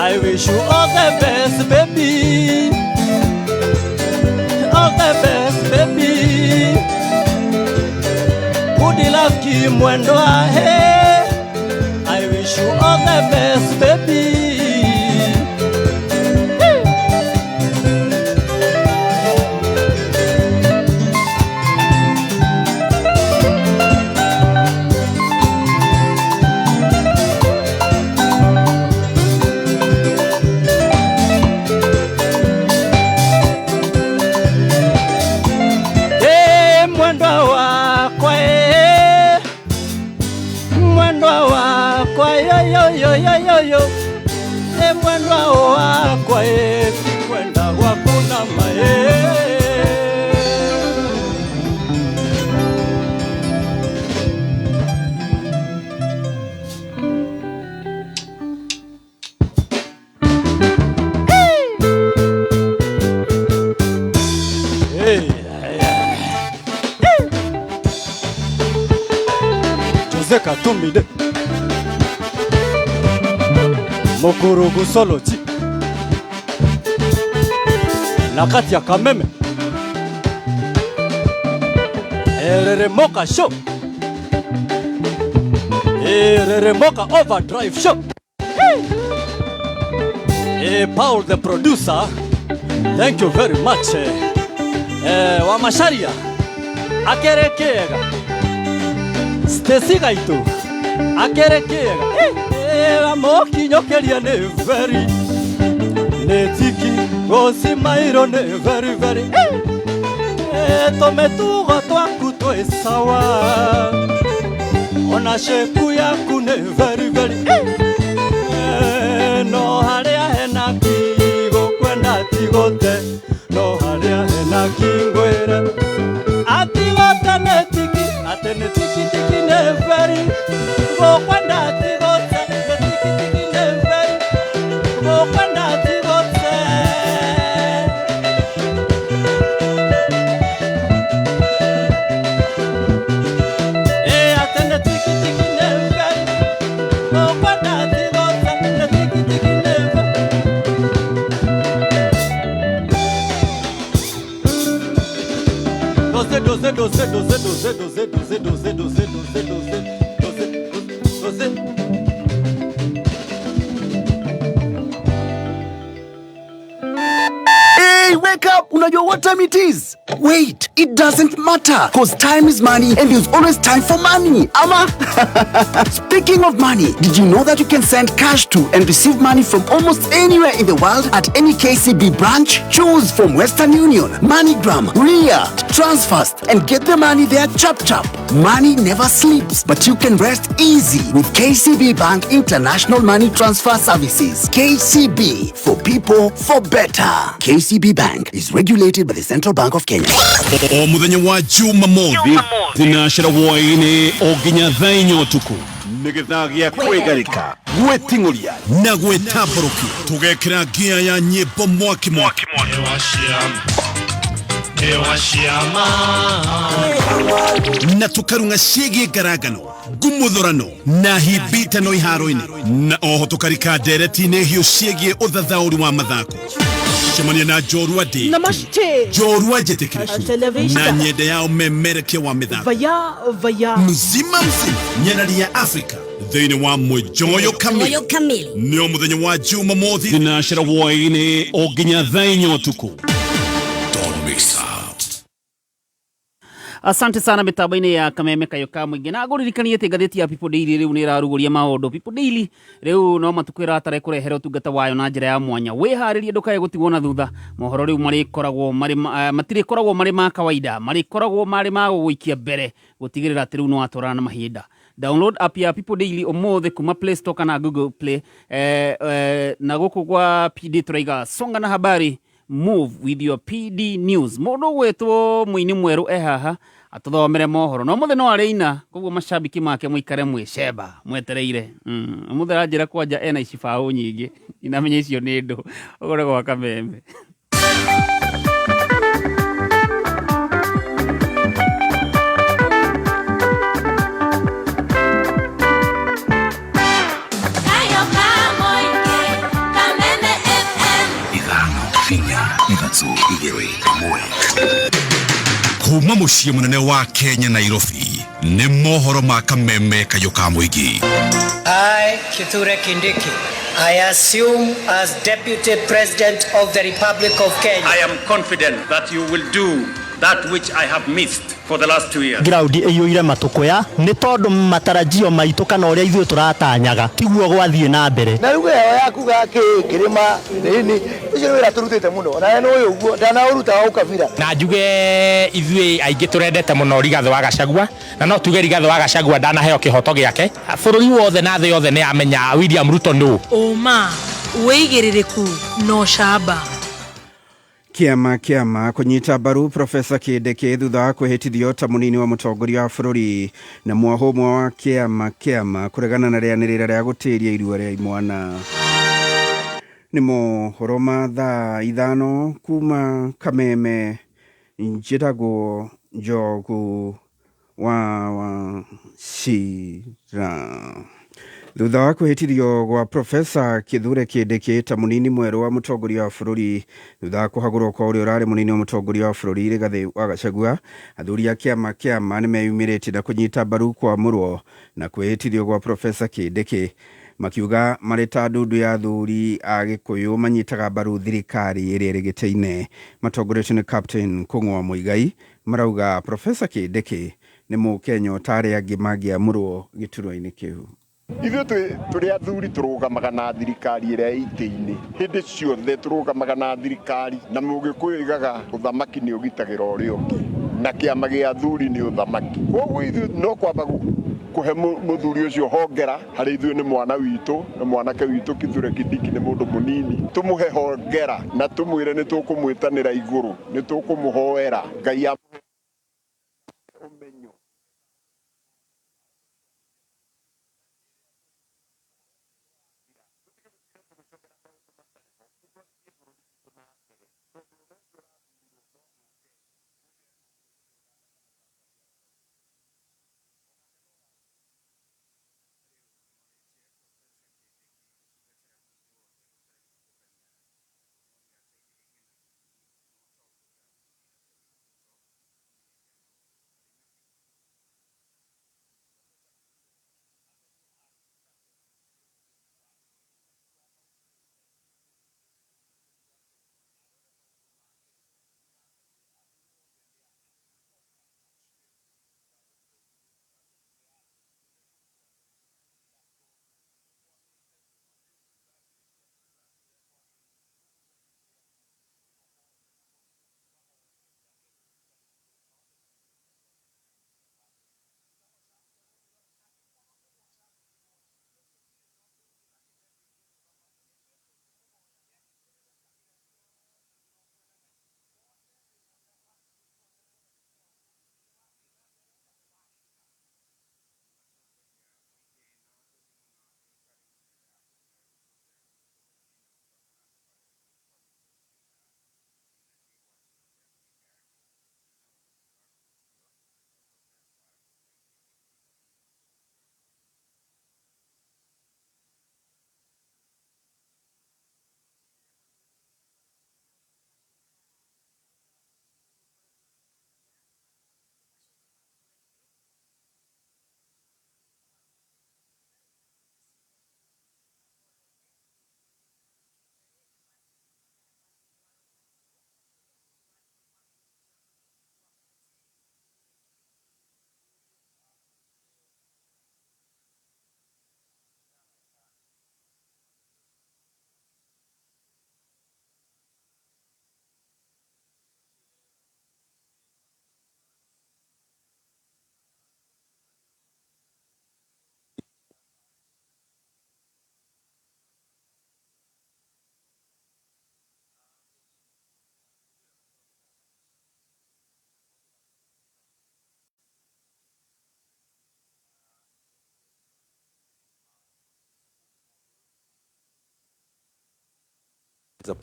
I wish you all the best, baby. All the best, baby. Good luck, mwendo ahe. I wish you all the best, baby. Yo mwendwa wakwa kwenda wakuna mae. Jose Katumbide Mokurugu solo chi nakati ya kameme Reremoka show Reremoka overdrive show. Paul the producer, thank you very much. Wamasharia akerekega Stesi gaitu akerekega Moki nyokeria ne very netiki gosi mairo ne very very tome tugo twaku to sawa ona sheku yaku ne very very no haria hena kigo kwenda tigote no haria hena kingwera atigote netiki atenetiki tiki ne very go kwenda tigote Hey, wake up! Unajua what time it is? Wait, it doesn't matter, cause time is money and there's always time for money. Ama? Speaking of money, did you know that you can send cash to and receive money from almost anywhere in the world at any KCB branch? Choose from Western Union, MoneyGram, Ria, Transfast, and get the money there chap chap. Money never sleeps, but you can rest easy with KCB Bank International Money Transfer Services. KCB, for people, for better. KCB Bank is regulated by the Central Bank of Kenya. Omuthenya wa Jumamothi thinashira woine oginya thainyo tuku nigithagia kwigarika gwetinguria na gwetamburuki tugekira gia ya nyimbo mwaki na tukarunga ciĩgiĩ ngarangano ngumuthurano na hibitano iharo-inĩ na oho tukarika ndereti-inĩ hiũ ciĩgiĩ ũthathaũri wa mathako. Chemania na Jorua Day, Jorua Jetekiriku, na nyende yao memerekia wa mithako vaya mzima nyenari ya Afrika thĩinĩ wa Mwago kamili nĩo mũthenya wa Jumamothi thinashira woine o nginya thaa 4 ũtukũ. Don't miss out. Asante sana mitabaini ya Kameme Kayoka mwingi na guririkanie ati ngatheti ya People Daily riu ni iraruguria maundu. People Daily riu no matukwira atare kurehera utungata wayo na njira ya mwanya. Wiharirie ndukae gutigwo na thutha. Mohoro riu mari koragwo mari matire koragwo mari ma kawaida, mari koragwo mari ma guikia mbere gutigirira ati riu no atwarana na mahinda. Download app ya People Daily omothe kuma Play Store kana Google Play. Na guku kwa PD turaiga songa na habari. Move with your PD News. Mundu gwetwo muini mweru haha atuthomere mohoro no muthe no areina koguo mashabiki make muikare mwicemba mwetereire muthe aranjira kwanja ena icibao nyingi inamenya icio ni ndu ugore gwa Kameme. Kuma muciĩ munene wa Kenya Nairobi nĩ mohoro ma Kameme Kayoka mwingi. I, Kithure Kindiki, I assume as Deputy President of the Republic of Kenya. I am confident that you will do that which I have missed for the last 2 years. Ground iyuire matukoya ni tondu matarajio maitu kana uria ithuĩ turatanyaga tiguo gwathie na mbere na ruga yaku gaki kirima nini icio wira turutite muno na no uyu guo ndana uruta wa ukabira na njuge ithuĩ aingĩ turendete muno Rigathĩ wa Gachagua na no tuge Rigathĩ wa Gachagua ndanaheo kihoto giake bũrũri wothe na thĩ yothe nĩ amenya William Ruto no uma wĩigĩrĩrĩku no shamba Kiama kunyita mbaru Profesa Kindiki thutha wa kwĩhĩtithio ta mũnini wa mũtongoria wa bũrũri na mwahũmwa wa Kiama kũregana na rĩanĩrĩra rĩa gũtĩria irua rĩa imwana. Nĩ mohoro ma thaa 5 kuma Kameme. Njĩtagwo Njogu wa Shira. Thutha wa kwĩhĩtithio gwa Profesa Kithure Kindiki ta mũnini mwerũ wa mũtongoria wa bũrũri thutha wa kũhagũrwo kwa ũrĩa ũrarĩ mũnini wa mũtongoria wa bũrũri Rigathĩ wa Gachagua, athuri a Kiama nĩ meyumĩrĩtie na kũnyita mbaru kwamũrwo na kwĩhĩtithio gwa Profesa Kindiki, makiuga marĩ ta ndundu ya athuri a Gĩkũyũ manyitaga mbaru thirikari ĩrĩa ĩrĩ gĩtĩ-inĩ. Matongoretio nĩ Captain Kũng'wa Mũigai marauga Profesa Kindiki nĩ Mũkenya ũtarĩ angĩ mangĩamũrwo gĩturwa-inĩ kĩu. Ithuĩ tũrĩ athuri tũrũgamaga na thirikari ĩrĩa ĩtĩ-inĩ hĩndĩ ciothe tũrũgamaga na thirikari na Mũgĩkũyũ oigaga ũthamaki nĩ ũgitagĩra ũrĩa ũngĩ na kĩama gĩa athuri nĩ ũthamaki. Koguo ithuĩ no kwamba kũhe mũthuri ũcio hongera harĩ ithuĩ nĩ mwana witũ na mwanake witũ Kithure Kindiki nĩ mũndũ mũnini, tũmũhe hongera na tũmwĩre nĩ tũkũmwĩtanĩra igũrũ, nĩ tũkũmũhoera Ngai ũmenyo. za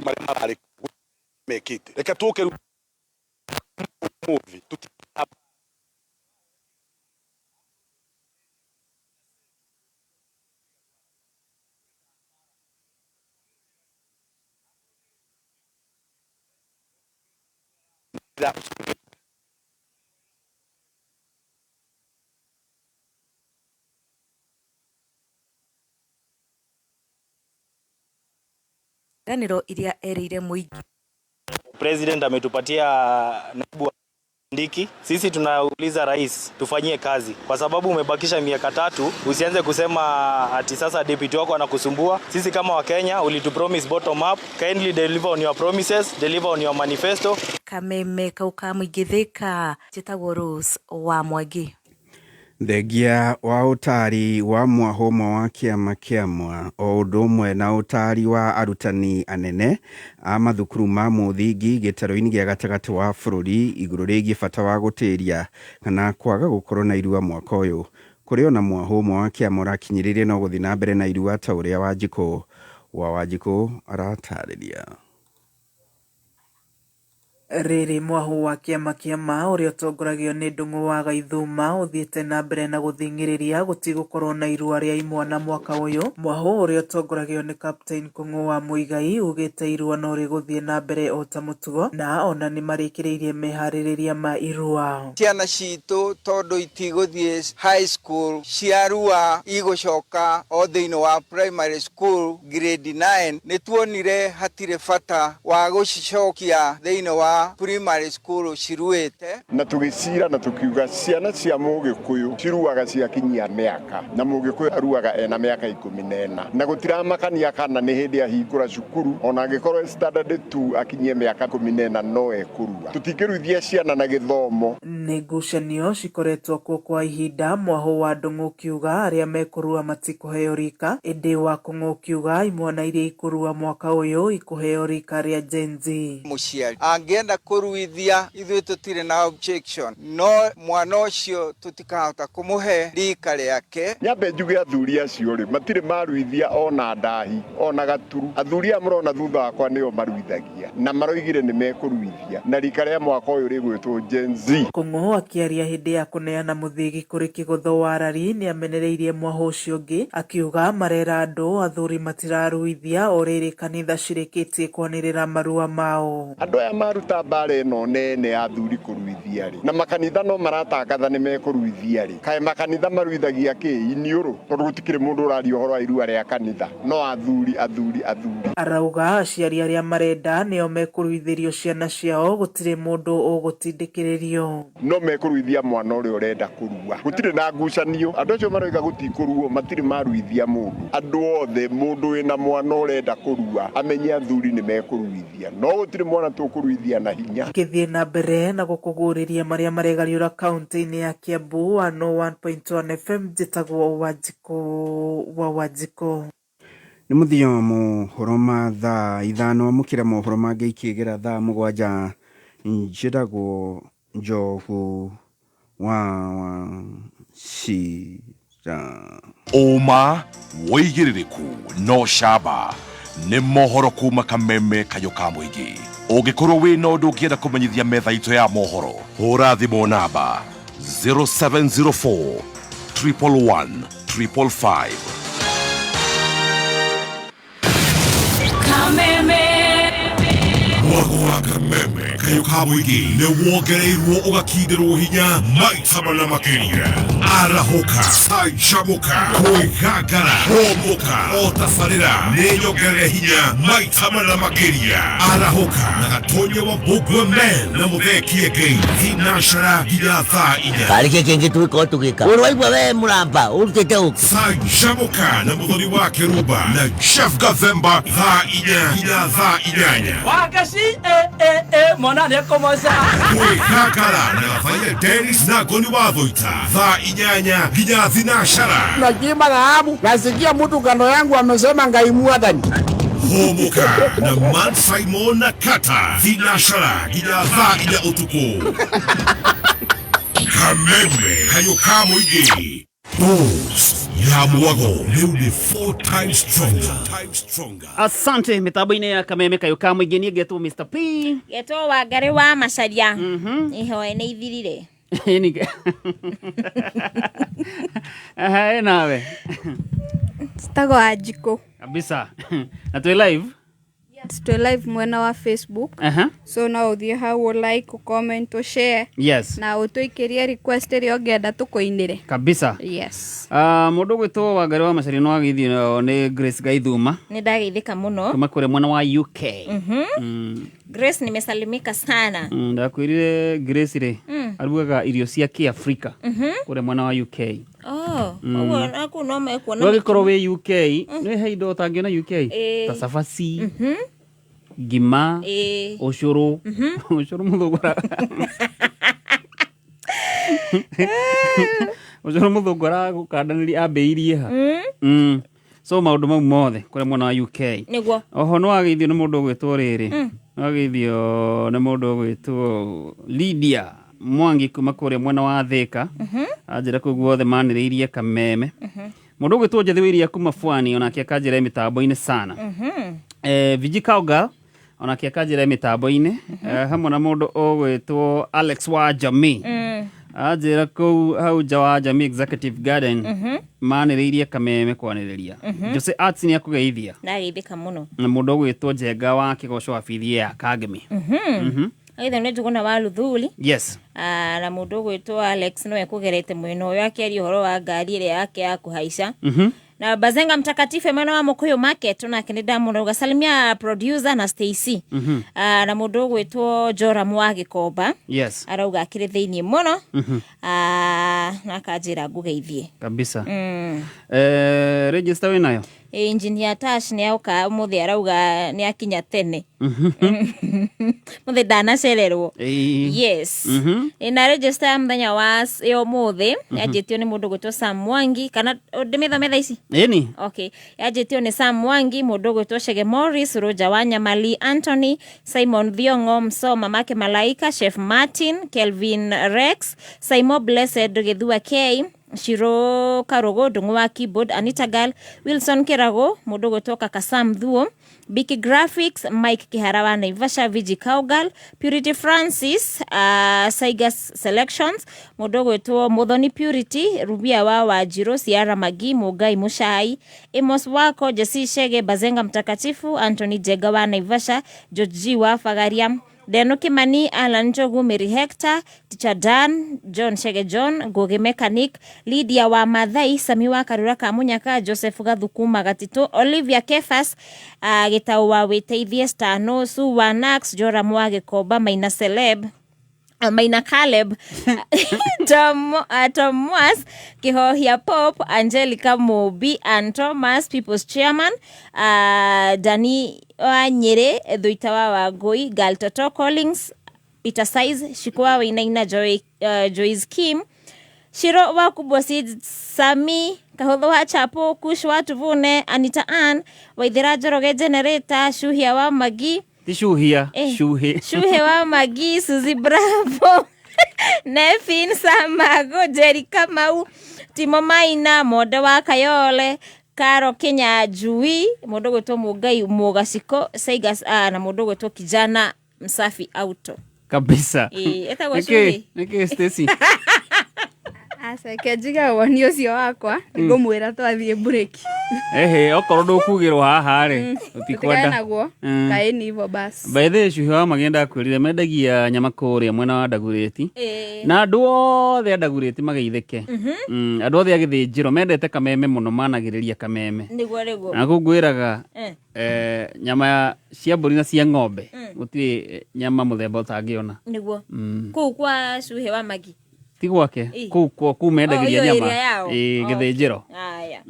maremare mekite reka tuke movie nganiro iria erire muingi. President ametupatia naibu Ndiki. Sisi tunauliza rais tufanyie kazi, kwa sababu umebakisha miaka 3. Usianze kusema ati sasa deputy wako anakusumbua. Sisi kama Wakenya ulitupromise bottom up. Kindly deliver on your promises, deliver on your manifesto. Kameme kauka muigithika jitagwo Rose wa Mwangi. Thengia wa utari wa mwahomo wa kiama kiamwa o undu umwe na utari wa arutani anene a mathukuru ma muthingi gitaro-ini gia gatagati wa bururi iguru rigi bata wa gutiria kana kwaga gukorwo na irua mwaka uyu kuri ona mwahomo wa kiama rakinyiririe no guthi na mbere na irua ta uria Wanjiku aratariria. Riri mwahu wa kiama uria utongoragio ni Ndung'u wa Gaithuma uthiete na mbere na guthingiriria gutigukorwo na irua ria imwana mwaka uyu. Mwahu uria utongoragio ni Captain Kung'u wa Muigai ugite irua no riguthie na mbere o ta mutugo na ona ni marikiriirie mehaririria ma irua. Ciana citu tondu itiguthie high school ciarua igucoka o thiini wa primary school grade 9 ni tuonire hatire bata wa gucicokia thiini wa primary school ciruite na tugicira na tukiuga ciana cia Mugikuyu ciruaga ciakinyia miaka na Mugikuyu aruaga ena miaka 14 na gutiramakania kana ni hindi ahingura cukuru ona angikorwo standard 2 akinyie miaka 14 no ekurua. Tutikiruithia ciana na githomo. Ni ngucanio cikoretwo kuo kwa ihinda. Mwahu wa Ndung'u kiuga aria mekurua matikuheo rika indi wa Kung'u kiuga imwana iria ikurua mwaka uyu ikuheo rika ria Gen Z. Muciari angenda kuruithia ithuĩ tutire na objection no mwana ucio tutikahota kumuhe rika riake. Nyambe njuge athuri acio ri matire maruithia ona ndahi ona gaturu. Athuri amrona thutha wakwa nio maruithagia na maroigire ni mekuruithia na rika ria mwaka uyu rigwitwo Gen Z. Kung'u akiaria hindi ya kuneana muthigi kuri kigutho warari ni amenereirie mwahu ucio ngi akiuga marera andu athuri matiraruithia o riri kanitha cirikitie kwanirira marua mao. Andu aya maruta mbare no nene athuri kuruithia ri na makanitha no maratangatha ni mekuruithia ri kae makanitha maruithagia ki iniuru tondu gutikire mundu uraria uhoro wa irua ria kanitha no athuri. Arauga aciari aria marenda nio mekuruithirio ciana ciao gutire mundu ugutindikiririo no mekuruithia mwana uria urenda kurua gutire na ngucanio. Andu acio maroiga gutikuruo matire maruithia mundu. Andu othe mundu wina mwana urenda kurua amenye athuri ni mekuruithia no gutire mwana tukuruithia na hinya. Kithie na mbere na gukuguriria maria maregariura kaunti-ini ya Kiambu 101.1 FM jitagwo Wanjiku. Ni muthio mohoro ma thaa 5 mukira mohoro mangĩ ikĩgera thaa 7 njĩragwo Njogu wa Cira. Uma woigĩrĩrĩku no camba nĩ mohoro kuma Kameme Kayuka Mũingĩ. Ũngĩkorwo wĩna ũndũ ũngĩenda kũmenyithia metha itũ ya mohoro hũra thimũ namba 0704 111 555. Mwago wa Kameme Kayuka Mũingĩ nĩ wongereirwo ũgakindĩrwo hinya maita mana makĩria. Arahoka, canjamũka, kwĩgangara, homboka, o tabarĩra nĩ nyongerere hinya maita mana makĩria. Arahoka na gatonye wa Mbũngũ Men na Mũthee Ngai thinacara nginya thaa 4. Karĩke kĩngĩ twĩka tũgĩka. Ũrwaigua we mũramba ũrutĩte ũkĩ. Canjamũka na mũthoni wa Kĩrumba na Chef Gathemba thaa 4 nginya thaa 8. Wakaci mwana nĩekũmoca. Kwĩgangara na Gabaire Dennis na Ngoni wa Thũita thaa 8 nginya thinacara. Nakiima dhahabu nasikia mtu kando yangu amesema Ngai Mwathani. Homoka na Mansai Mona Kata Vinashara Gila Vagila Utuko Kameme Kayo Kamo Ige Boost ya Mwago leo ni 4 times stronger. Asante mitambo-inĩ ya Kameme Kayo Kamo Ige nie getwo Mr. P getwo Wangari wa Macharia ihoe nĩ ithirire Nige aha nawe Stago Ajiko kabisa na tu live to live mwena wa Facebook. So now uthie hau like, comment, share. Yes. Na utuikirie request iri ongenda tukuinire. Kabisa. Yes. Mundu gwitwo Wangari wa Macharia no agithio ni Grace Gaithuma. Ni ndageithika muno. Kuma kure mwena wa UK. Grace nimesalimika sana. Ndakwirire Grace ri arugaga irio cia Kiafrika kure mwena wa UK. Uguo aku no mekuona. Wagikorwo wi UK ni heindo tangiona UK ta cabaci gima ucuru muthugura ucuru muthugura gukandaniria ambeirie ha so maundu mau mothe kure mwena wa UK niguo oho no agithio ni mundu gwitwo riri no agithio ni mundu gwitwo Lydia Mwangi kuma kure mwena wa Thika ajira kuguothe maniriirie Kameme mundu gwitwo Njathiwiria kuma Pwani onake akanjira mitambo-ini sana Viji Kauga onake akanjira mitambo-ini hamwe na mundu ogwitwo Alex wa Jamii ajira ku hau jawa Jamii Executive Garden maniriirie Kameme kwaniriria Jose Arts ni akugeithia ndageithika muno na mundu ogwitwo Njenga wa Kigoco Afithie ya Kagemi aitha nĩ njuguna wa Luthuli yes na mundu gwitwo Alex no ekugerete mwino uyu akiaria uhoro wa ngari ile yake ya kuhaica na Bazenga Mtakatifu mwana wa Mukuyu Market na kinida mundu gasalimia producer na Stacy na mundu gwitwo Jora Mwagikomba yes arauga akire thiini muno na kajira ngugeithie kabisa register winayo engineer Tash ni auka muthi arauga ni akinya tene muthi danacererwo yes ina register mthenya wa yo muthi yajitio ni mundu gwitwo Sam Mwangi kana ndimetha ici eni okay yajitio ni Sam Mwangi mundu gwitwo Shege Morris Roja Wanyamali Anthony Simon Thiongo Msoma Make Malaika Chef Martin Kelvin Rex Simon Blessed Githua K Shiro Karogo Dungu wa Keyboard Anita Gal Wilson Kirago mundu gwitwo Kasam Thuo Biki Graphics Mike Kiharawa Naivasha Viji Kaugal Purity Francis Saigas Selections mundu gwitwo Muthoni Purity Rubia wa Wajiro Siara Magi Mugai Mushai Emos wako Jesse Shege Bazenga Mtakatifu Anthony Jega wa Naivasha George wa Fagaria Deno Kimani Alan Njogu Mary Hector Teacher Dan John Shege John Goge Mechanic Lydia wa Mathai Sami wa Karura Kamunyaka Joseph Gathukuma Gatito Olivia Kefas Gitau wa Witeithie Stano Su wa Nax Jora Mwagikomba Maina Celeb Maina Caleb Tom Was Kihohia Pop Angelica Mobi and Thomas People's Chairman Dani Nyere Thuitawa wa Goi Galtoto Collins Peter Size Shikwa Wainaina Joyce Kim Shiro wa Kubosi Sami Kahotho wa Chapo Kush wa Tuvune Anita Ann Waithira Joroge Generator Shuhia wa Magi Tishuhia Shuhe wa Magi Suzy Bravo Nefin Samago Jerry Kamau Timo Maina Moda wa Kayole Karo Kenya Jui mundu gwitwo Mugai Mugaciko Saigas na mundu gwitwo Kijana Msafi Auto kabisa etagwo Shuhi niki Stacy Aseke jiga woni ucio wakwa ngumwira twathie break okorwo ndukugirwo haha ri utikwenda naguo kaini hivyo basi by the way Shuhi magenda kwirire mendagia nyama kuria mwena wa Ndagureti na andu othe Ndagureti mageitheke andu othe agithinjiro mendete Kameme muno managiriria Kameme niguo na kungwiraga nyama cia mburi na cia ng'ombe gutiri nyama muthemba utangiona niguo kuu kwa Shuhi wa Magi ti gwake kuu mendagiria nyama githinjiro aya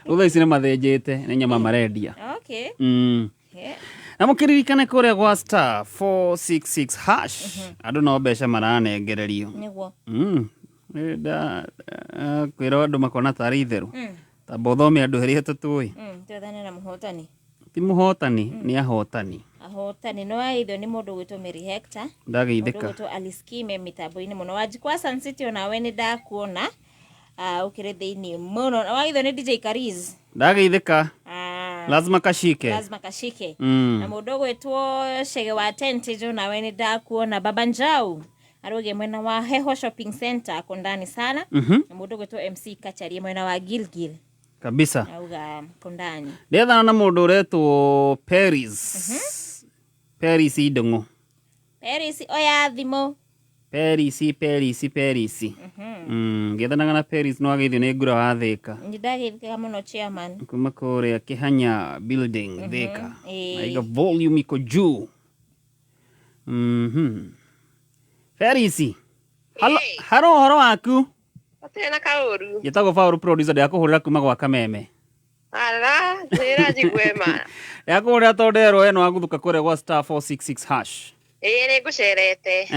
utha ici ni mathinjite ni nyama marendia okay na mukiririkane kuria gwa star 466 hash andu no mbeca maranengererio niguo kwira andu makona tari itheru Tabothome andu heri hatutui. Tuthane na muhotani. Ti muhotani, ni ahotani. Ahotani no aitho ni mundu gwitwo Mary Hector. Ndageithika. Mundu gwitwo Aliskime mitambo-ini muno wajikwa Sun City onawe ni ndakuona. Ukire thiini muno. Waitho ni DJ Kariz. Ndageithika. Lazima kashike. Na mundu gwitwo Shege wa Tentejo nawe ni ndakuona. Baba Njau aroge mwena wa Heho Shopping Center kondani sana. Na mundu gwitwo MC Kachari mwena wa Gilgil. Kabisa. Auga kondani. Ndethana na mundu uretwo Paris. Paris idongo. Paris oya thimo. Paris. Ngethanaga na Paris no ageithio ni ngura wa Thika. Ndageithika muno chairman. Kuma kore Kihanya building Thika. Aiga volume iko juu. Paris. Haro waku. Atena kauru. Yetago fauru producer yako hurira kuma gwa Kameme. Ala, zera jigwema. Yako hurira tondero eno aguthuka kore gwa *466#. Ni gucerete.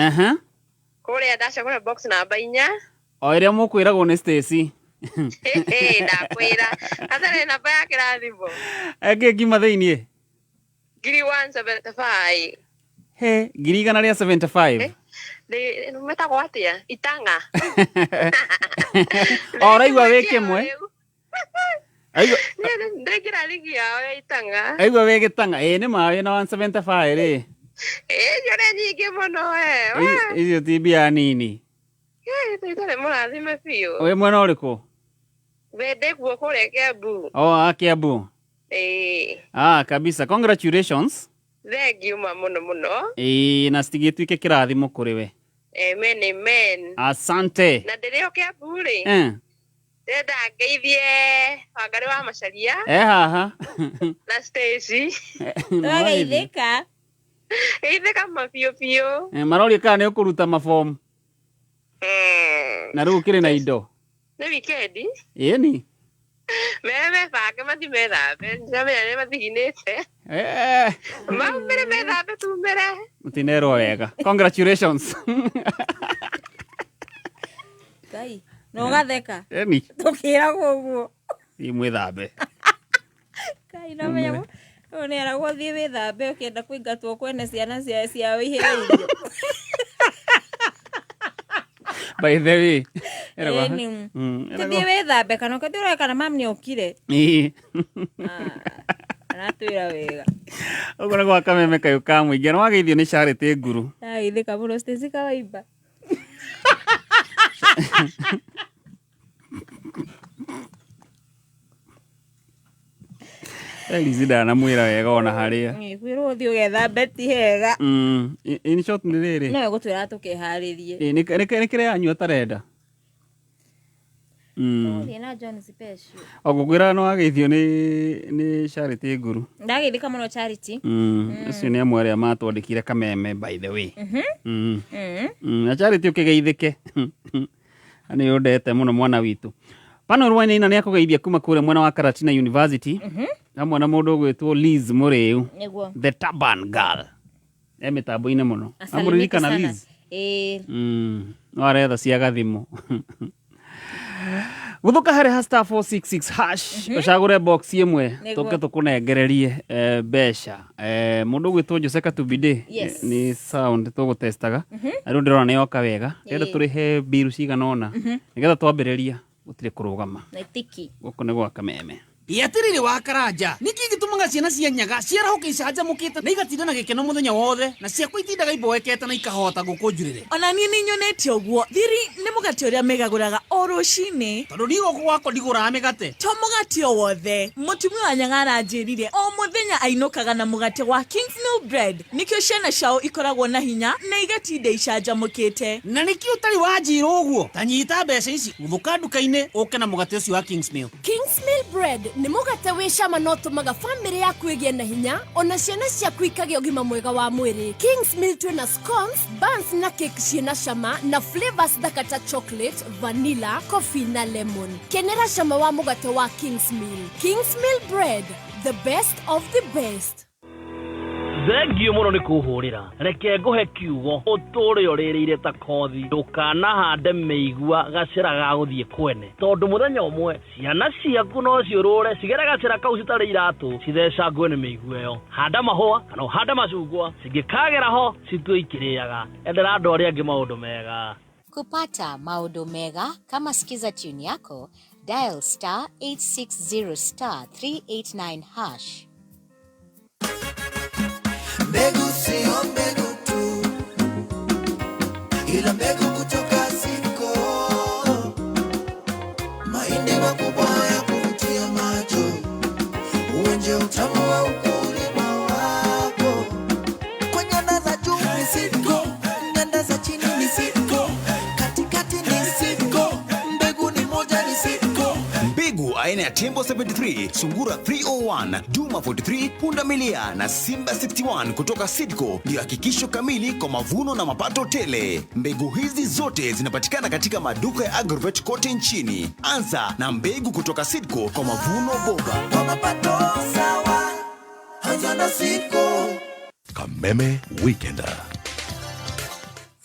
Kore ndasha kore box namba 4. Oiria mukwiragwo ni Stacy. Ndakwira. Atare namba ya kirathimo. Ege gima thiini. Giri 175. Giri 175. No meta gwatia itanga. Oraigwa weke mwe. Aigo. Ndekira ligi ya itanga. Aigo weke tanga. Ni mawe na 175 ri. Yore nyingi muno Iyo tibia nini? Itare murathime biu. We mwena uriku? Wende guo kure Kiambu. Kiambu. Kabisa. Congratulations. Thank you muno. Na stigituike kirathimo kuri we. Amen. Asante. Na ndireo Kiambu ri. Ndenda ngeithie Wangari wa Macharia. Haha. Na Stacy. Ndageithika. Geithika mapio. Marori kana ni ukuruta maform. Na riu kire na indo. Ni weekend? Ni. Meme bage mathi methambe. Njamenya ni mathiginite. Maumire methambe tumire. Mutinero wega. Congratulations. Kai. No gatheka. Ni. Tukira guguo. Ni mwithambe. Kai no menya. One ara gwathie withambe ukienda kuingatwo kwene ciana cia wihireirio. By the way. Kathie withambe kana kathie ureka na mam ni okire. Anatwira wega. Ogora gwa Kameme kayo ka muingi no ageithio ni Charity Nguru. Ithika muno Stacy kawaimba. Elizida na mwira wega ona haria. Kwirwo thio gethambe ti hega. In short ni riri. No gutwira tukeharirie. Ni kire anyu atarenda. Ni John special. Ogugwira no ageithio ni Charity Nguru. Ndageithika muno Charity. Ucio ni amwe aria matwandikire Kameme by the way. Na Charity ukigeithike. Ani yondete muno mwana witu. Pano rwani ina ni akugeithia kuma kure mwana wa Karatina University. Amwe na mundu gwitwo Liz Muriu. The Turban Girl. Mitambo-ini muno. Amuririka na Liz. No aretha cia gathimo. Guthuka hari *466# ucagure box imwe tuke tukunengererie besha mundu gwitwo Jose Katumbide ni sound tugutestaga aru ndirona ni oka wega renda turihe biru ciganona nigetha twambiriria gutire kurugama na itiki guko ni gwa Kameme Yatirire wa Karanja niki gitumaga ciana cia nyaga ciarahoke icanja mukite na igatinda na gikeno muthenya wothe na cia kwitindaga iboekete na ikahota gukunjurire ona ni nyonete oguo thiri ni mugate uria megaguraga o rucini tondu nigo gwako ndigura migate to mugate o wothe mutumia wa nyaga aranjirire o muthenya ainukaga na mugate wa Kingsmill bread nikio ciana ciao ikoragwo na hinya na igatinda icanja mukite na nikio utari wanjira uguo tanyita mbeca ici guthuka nduka-ini uke na mugate ucio wa Kingsmill bread ni mugate wi cama no tumaga family yaku igie na hinya ona ciana ciaku ikagĩa ũgima mwega wa mwĩrĩ. Kingsmill twina scones, buns na cake ciena cama na flavors thaka ta chocolate, vanilla, coffee na lemon. Kenera cama wa mugate wa Kingsmill. Kingsmill bread, the best of the best. Thengio muno ni kuhurira reke nguhe kiugo uturi uririre ta kothi ndukana hande meigua gacira ga guthie kwene tondu muthenya umwe ciana ciaku no ciurure cigere gacira kau citari iratu citheca ngwe ni meigua yo handa mahua kana handa macungwa cingikagera ho citue ikiriaga endera andu aria angi maundu mega. Kupata maundu mega kama sikiza tune yako, dial *860*389#. Mbegu sio mbegu tu, ila mbegu kutoka Sidco. Mahindi makubwa ya kuvutia macho, uonje utamu wa ukulima wako. Kwa nyanda za juu ni Sidco, nyanda za chini ni Sidco, katikati ni Sidco, mbegu ni moja ni Sidco. Mbegu aina ya Tembo 73, Sungura 301, Duma 43, Pundamilia na Simba 61 kutoka Sidco ndio hakikisho kamili kwa mavuno na mapato tele. Mbegu hizi zote zinapatikana katika maduka ya Agrovet kote nchini. Anza na mbegu kutoka Sidco kwa mavuno bora. Kwa mapato sawa, anza na Sidco. Kameme Weekender.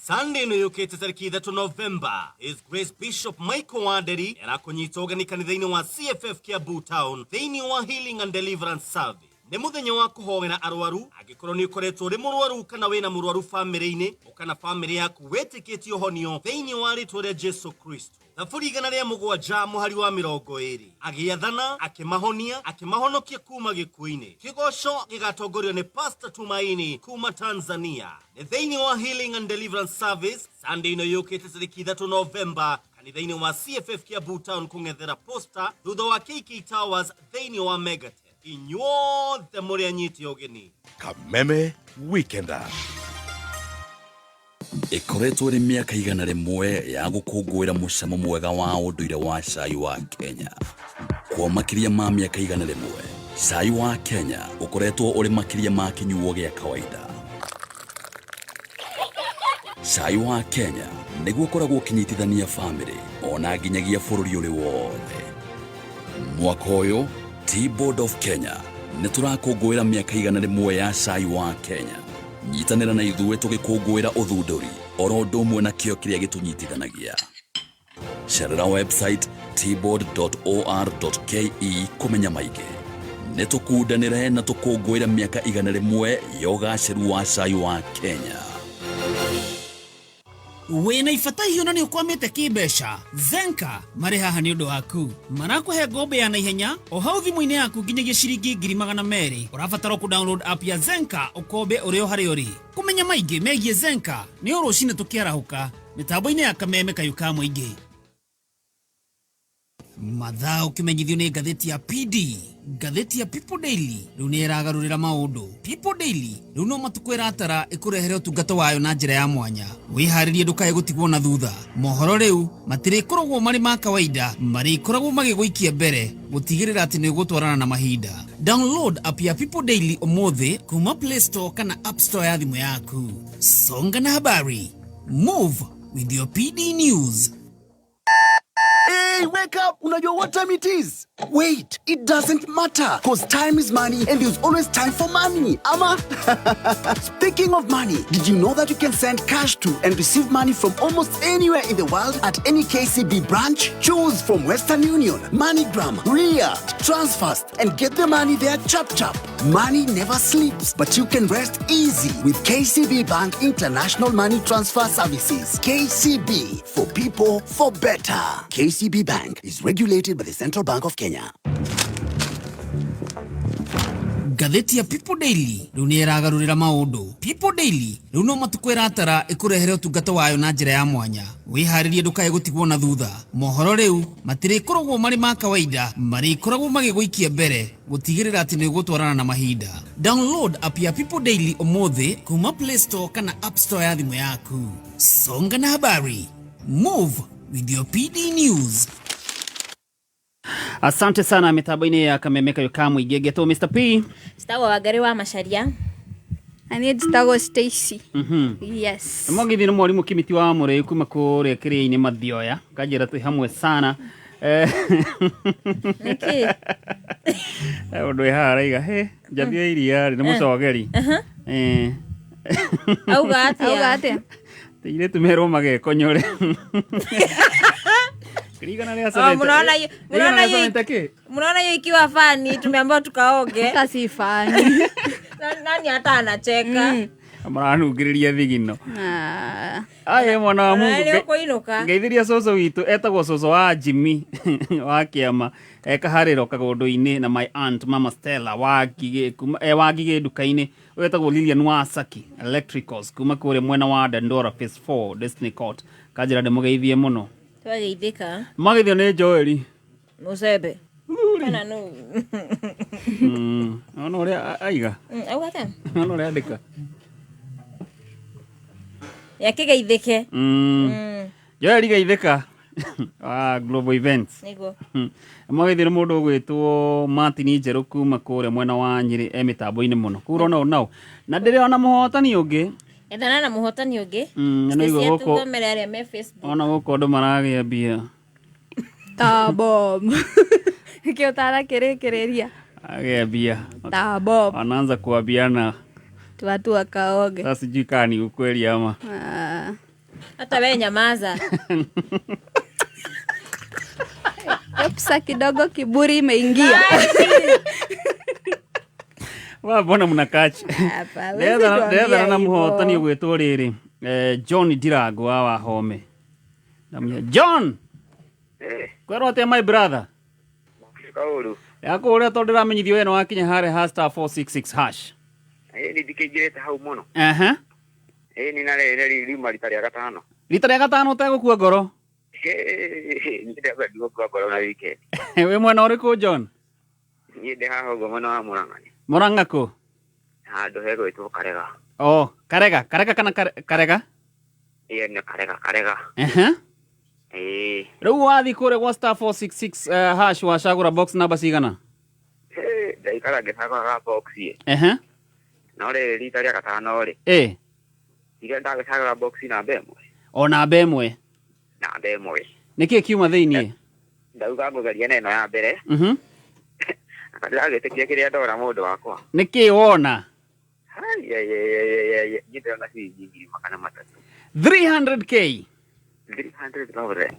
Sunday no yukite tariki 3 November is Grace Bishop Michael Wanderi erakunyita ugani kanitha-ini wa CFF Kiambu Town thiini wa Healing and Deliverance Service. Nĩ mũthenya wa kũhoera arwaru angĩkorwo nĩ ũkoretwo ũrĩ mũrwaru kana wĩna mũrwaru famĩlĩ-inĩ kana famĩlĩ yaku wĩtĩkĩtie ũhonio thĩinĩ wa rĩtwa rĩa Jesu Kristo. Thaburi 107 mũhari wa 20 agĩathana akĩmahonia akĩmahonokia kuma gĩkuũ-inĩ. Kĩgoco gĩgatongorio nĩ Pastor Tumaini kuma Tanzania. Nĩ thĩinĩ wa Healing and Deliverance Service Sunday no yũkĩte tariki 3 November kanitha-inĩ wa CFF Kiambu Town kũng'ethera posta thutha wa KK Towers thĩinĩ wa Megatel. Inyuothe mũrĩ anyiti ũgeni. Kameme Weekender. Ikoretwo rĩ mĩaka igana rĩmwe ya gũkũngũĩra mũcamo mwega wa ũndũire wa cai wa Kenya. Kwa makĩria ma mĩaka igana rĩmwe, cai wa Kenya ũkoretwo ũrĩ makĩria ma kĩnyuo gĩa kawaida. Cai wa Kenya nĩguo ũkoragwo ũkĩnyitithania famĩlĩ ona nginyagia bũrũri ũrĩ wothe. Mwaka ũyũ T-Board of Kenya nĩtũrakũngũĩra mĩaka igana rĩmwe ya cai wa Kenya. Nyitanĩra na ithuĩ tũgĩkũngũĩra ũthundũri oro ũndũ ũmwe na kĩo kĩrĩa gĩtũnyitithanagia. Cerera website tboard.or.ke kũmenya maingĩ. Nĩtũkundanĩre na tũkũngũĩra mĩaka igana rĩmwe ya ũgacĩru wa cai wa Kenya. Wena ifata hiyo na ni ukwamete kĩmbeca Zenka marĩ haha nĩ ũndũ waku. Marakũhe ngombe ya naihenya o hau thimũ-inĩ yaku nginyagia ciringi 200,000. Ũrabatara ku-download app ya Zenka ũkombe ũrĩ o harĩa ũrĩ. Kũmenya maingĩ megiĩ Zenka nĩ o rũcinĩ tũkĩarahũka mĩtambo-inĩ ya Kameme Kayuka Mũingĩ. Mathaa ũkĩmenyithio nĩ ngathĩti ya PD, ngathĩti ya People Daily rĩu nĩ ĩragarũrĩra maũndũ. People Daily rĩu no matukũ ĩratara ĩkũrehere ũtungata wayo na njĩra ya mwanya. Wĩharĩrie ndũkae gũtigwo na thutha. Mohoro rĩu matirĩkoragwo marĩ ma kawaida, marĩkoragwo magĩgũikia mbere gũtigĩrĩra atĩ nĩ ũgũtwarana na mahinda. Download app ya People Daily ũmũthĩ kuma Play Store kana App Store ya thimũ yaku. Songa na habari. Move with your PD News. Hey, wake up! Unajua what time it is? Wait, it doesn't matter. Because time is money and there's always time for money. Ama? Speaking of money, did you know that you can send cash to and receive money from almost anywhere in the world at any KCB branch? Choose from Western Union, MoneyGram, Ria, Transfast, and get the money there chap chap. Money never sleeps, but you can rest easy with KCB Bank International Money Transfer Services. KCB, for people, for better. KCB Bank is regulated by the Central Bank of Kenya. Ngathĩti ya People Daily rĩu nĩ ĩragarũrĩra maũndũ. People Daily rĩu no matukũ ĩratara ĩkũrehere ũtungata wayo na njĩra ya mwanya. Wĩharĩrie ndũkae gũtigwo na thutha. Mohoro rĩu matirĩkoragwo marĩ ma kawaida, marĩkoragwo magĩgũikia mbere gũtigĩrĩra atĩ nĩ ũgũtwarana na mahinda. Download app ya People Daily ũmũthĩ kuma Play Store kana App Store ya thimũ yaku. Songa na habari. Move with your PD News. Asante sana mitambo-inĩ ya Kameme Kayuka Mũingĩ. Ngetwo Mr. P. Stagwo Wangari wa Macharia. Ani Stagwo Stacy. Yes. Mugithi nĩ mwarimũ Kimiti wa Mũrĩu kuma kũrĩa kĩrĩa-inĩ Mathioya. Kanjĩra twĩ hamwe sana. Nĩkĩ? Ũndũ haraiga he njathia iria nĩ mũcogeri. Auga atia. Tire tumero magekonyore. Kirigana ria sasa. Mnaona hiyo ikiwa fani tumeambiwa tukaoge. Sasa si fani. Nani hata anacheka. Maranugiriria thigino. Aye mwana wa Mungu. Ngeithiria soso witu etagwo soso wa Jimmy wa Kiama ekahariro kagondo-ini na my aunt Mama Stella wa Gige duka-ini etagwo Lilian Wasaki Electricals kuma kure mwena wa Dandora Phase 4 Destiny Court kajira ndemugeithie muno twageithika magithio ni Joeli Musebe kana no ono ria aiga auga ono ria ndika yakigeithike Joeli geithika Global Events nigo magithio ni mundu gwitwo Martin Njeru kuma kure mwena wa Nyeri emitambo-ini muno kuro no na ndire ona muhotani ungi ethana na muhotani ungi na igo goko thomere aria me Facebook ona goko ndo maragia bia Tabom kio tara kirekereria agia bia Tabom anaanza kuabiana watu wakaoge sasa sijui kani ukweli ama hata wewe nyamaza. Pesa kidogo kiburi imeingia. Mbona mnakachi? Ndetha na muhotani gwitwo riri John Dirago wa Home. Namya John. Kwero atia my brother. Kauru. Yako uria to ndiramenyithio eno wakinya hare #466#. Ni dikejete hau muno. Ni nare rima ritaria gatano. Ritaria gatano utegukua ngoro. Ndega ndugukua ngoro na weekend. We mwana uriku John? Ni haha go mwana wa Murang'a. Murang'a ko? Ndo hego itu Karega. Oh, Karega kana Karega? Ni Karega. Riu wathi kure gwa *466# wacagura box number cigana? Ndaikara ngĩcagũraga box ye. No rĩ rita rĩa gatano rĩ. Iria ndagĩcagũra box namba ĩmwe. O namba ĩmwe. Namba ĩmwe. Nĩkĩ kiuma thĩinĩ? Ndauga ngũgeria na ĩno ya mbere. Ndagĩtĩkia kĩrĩa ndora mũndũ wakwa. Nĩkĩ wona? Ndĩrona ciringi magana matatũ. 300k. 300 dollars.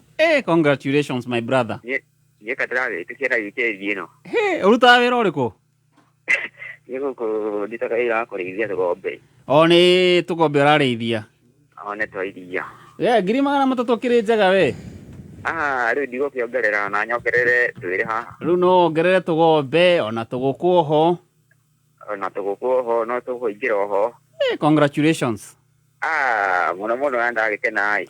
Congratulations my brother. Niĩ ndĩragĩtĩkia na weekend ĩno. Ũrutaga wĩra ũrĩkũ? Niĩ gũkũ ndutaga wĩra wa kũrĩithia tũgombe. O nĩ tũgombe ũrarĩithia? O nĩ twa iria. Ngiri magana matatũ kĩrĩ njega we? Rĩu ndigũkĩongerera na nyongerere twĩrĩ haha. Rĩu no ongerere tũgombe ona tũgũkũ oho. Ona tũgũkũ oho no tũkũingĩra oho. Congratulations. Mũno mũno ndagĩkena.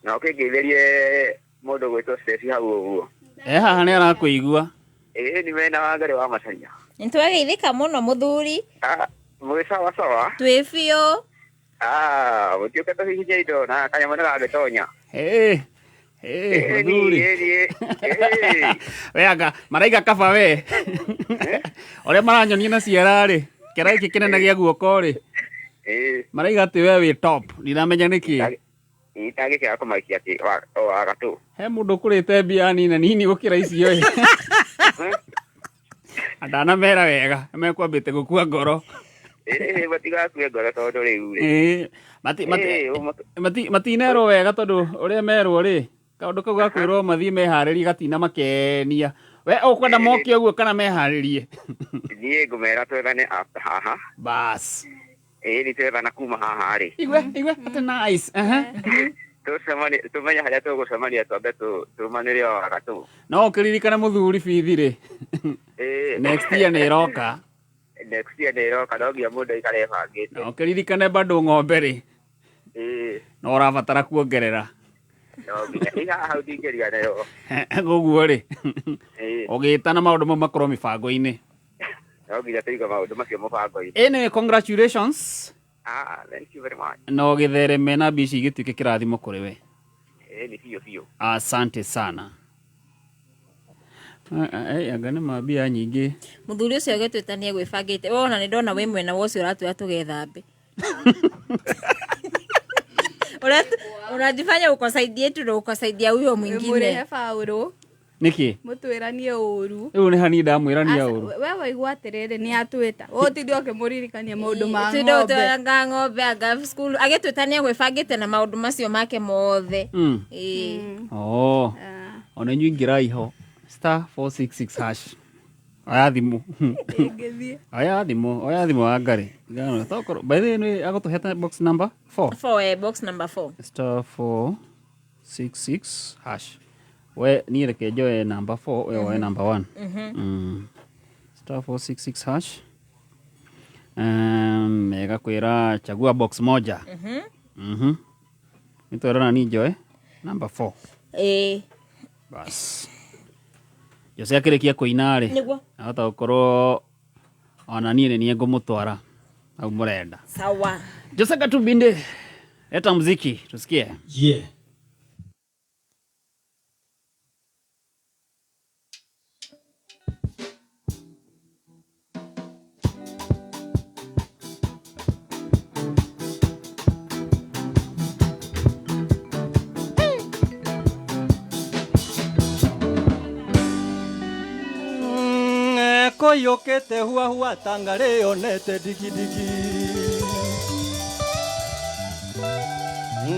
Na ũkĩngeithĩrie mũndũ gwĩtwo Stacy hau ũguo. Haha nĩ arakũigua. Nĩ wena wa Ngarĩ wa Macharia. Nĩtwageithĩka mũno mũthuri. Mwĩ sawa sawa. Twĩ biũ. Gũtiũke tũhihinye indo na kanyamũ nĩgagĩtonya. Mũthuri. Weanga maraiga kaba we. Ũrĩa maranyonia na ciara rĩ. Kĩara gĩkĩ kĩnene gĩa guoko rĩ. Maraiga atĩ we wĩ top. Ndiramenya nĩkĩ. Itagĩkĩra kũmaikia wa gatũ. He mũndũ ũkũrĩte mbia nini gũkĩra icio ĩ. Ndanamera wega mekwambĩte gũkua ngoro. Matigakue ngoro tondũ rĩu rĩ. Matinerwo wega tondũ ũrĩa merwo rĩ. Kaũndũ kau gakwĩrwo mathiĩ meharĩrie gatina makenia. We ũkwenda moke ũguo kana meharĩrie? Niĩ ngũmera twethane haha. Bas. Nĩ twethana kuma haha rĩ. Igwe atĩ nice. Tũmenye harĩa tũgũcemania twambe tũmanĩre o gatũ. No ũkĩririkane mũthuri bithi rĩ. Next year nĩ ĩroka. Next year nĩ ĩroka no nginya mũndũ aikare ebangĩte. No ũkĩririkane bado ng'ombe rĩ. No ũrabatara kuongerera. No nginya hau ndingĩriganĩrwo nayo. Ũguo rĩ. Ũgĩĩtana maũndũ mau makorwo mĩbango-inĩ. No nginya tũiga maũndũ macio mũbango-inĩ. Anyway, congratulations. Thank you very much. No gĩthereme na mbici gĩtuĩke kĩrathimo kũrĩ we. Nĩ biũ biũ. Asante sana. Anga nĩ mambia nyingĩ. Mũthuri ũcio gĩtwĩtania gwĩbangĩte. Wona nĩ ndona we mwena wa ũcio ũratwĩra tũgethambe. Unajifanya ukosaidia tu na ukosaidia huyo mwingine. Mure Paulo. Niki? Mutwiranie uru. Riu ni hani ndamwirania uru. Wewe igwatirire ni atwita. Utithio kimuririkania maundu ma ng'ombe. Tindo twanga ng'ombe aga school agitwitania gwibangite na maundu macio make mothe. Oh. Ona nyu ingirai ho. *466 hash. Aya thimu. Aya thimu angari. Ngano tokoro. By the way, agotuheta box number 4. 4 box number 4. *466 hash. We ni reke joe number 4 we number 1. *466 hash. Mega kwira chagua box moja. Nitorana ni joe number 4. Bas. Jose akirekia kuinare. Niguo. Ahota gukorwo ona ni ngumutwara au murenda. Sawa. Jose Katumbide. Eta muziki tusikie. Yeah. Koyokete hua hua tangare onete digi digi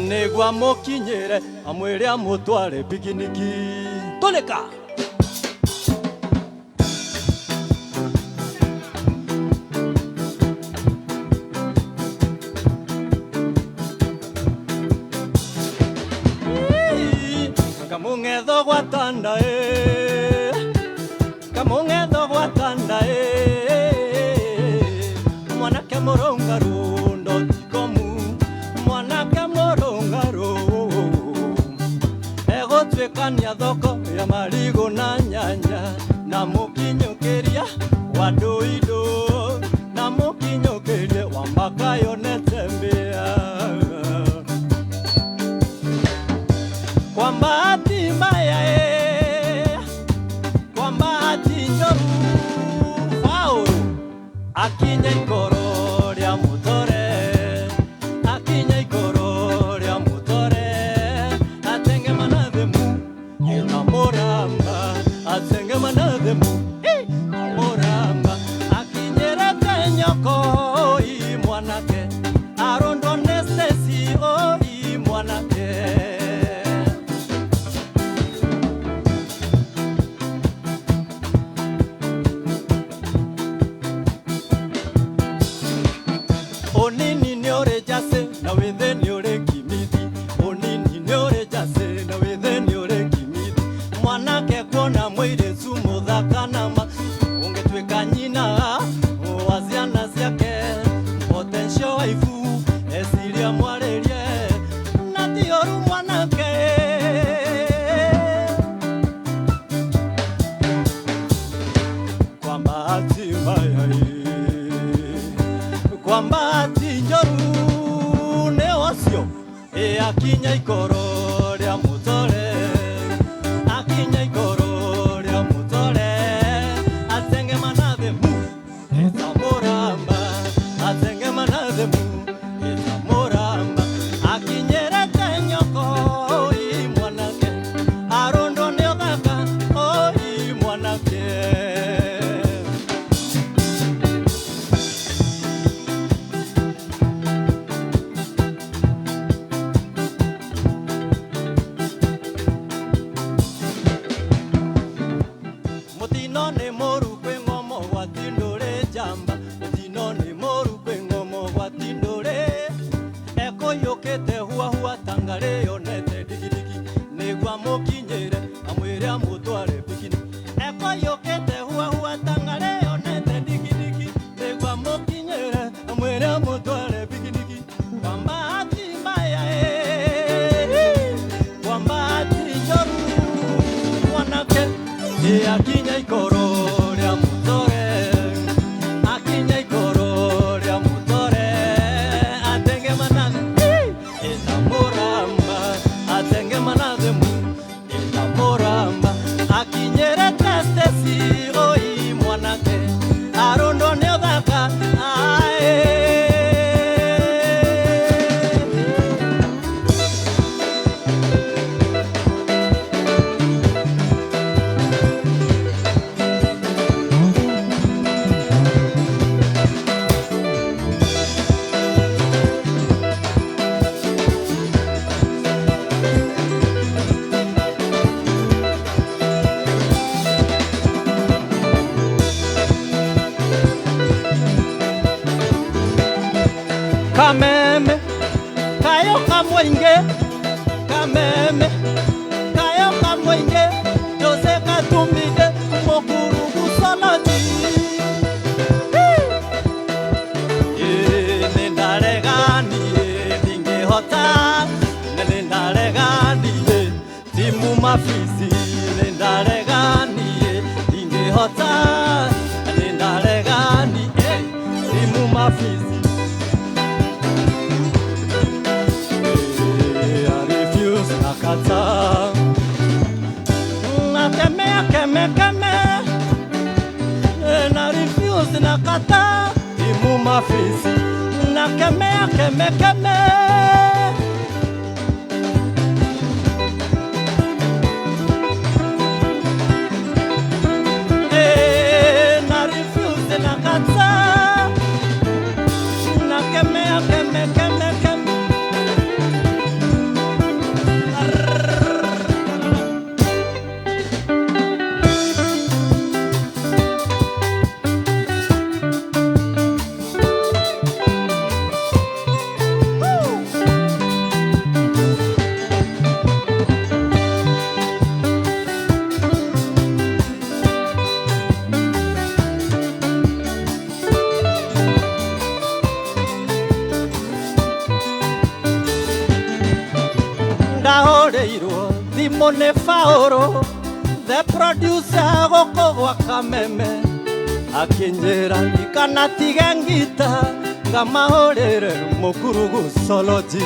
Negwa mokinyere amwere amutware pikiniki Toleka Kamungetho gwatanda Kamungetho gwatanda Mwanake morongaru ndotikomu Mwanake morongaru Egotwekania thoko ya marigo na nyanya Na mukinyokeria wadoido Na mukinyokeria wambakayo netembea Kwa mbahati mbaya Kwa mbahati njoru Akinya ikoro ria mutore Akinya ikoro ria mutore Atenge manathemu Ina moramba Atenge manathemu Moramba Akinyerete nyoko I mwanake Arondo nestesi I mwanake Onini nyore jase na withe nyore kimidi Onini nyore jase na withe nyore kimidi Mwanake kuona mwire sumo dhakanama Ungetweka nyina waziana ziake Potential waifu esiria mwarerie Natioru mwanake Kwa mbahati mbaya Kwa mbahati njoru neosio Akinya ikoro ria mutore Akinya ikoro ria mutore Atenge manathemu Eta moramba Atenge manathemu Eta moramba Akinyerete nyoko I mwanake Arondo neothaka I mwanake Mutino ni moru kwe ngomo watindure jamba Mutino ni moru kwe ngomo watindure Eko yokete hua hua tangare yonete digi digi Negwa mokinyere amwere amutware pikini Eko yokete hua hua tangare yonete digi digi Negwa mokinyere amwere amutware pikini Kwa mbahati mbaya Kwa mbahati njoru mwanake Akinya ikoro ria mutore Akinya ikoro ria mutore Atenge manathe Eta moramba Atenge manathe mu Eta moramba Akinyerete stesi oi mwanake Arondo neothaka kayo kamwenge kameme kayo kamwenge Jose Katumbide mokurugu salati nendare gani dinge hota nendare gani timu mafisi nendare gani dinge hota nendare gani timu mafisi Nakata Nakeme Na refuse nakata Imu mafisi Nakeme Na refuse nakata Nakeme Dimone Faoro, the producer goko gwa kameme akinjera ikanatiga ngamahorere mukurugu soloji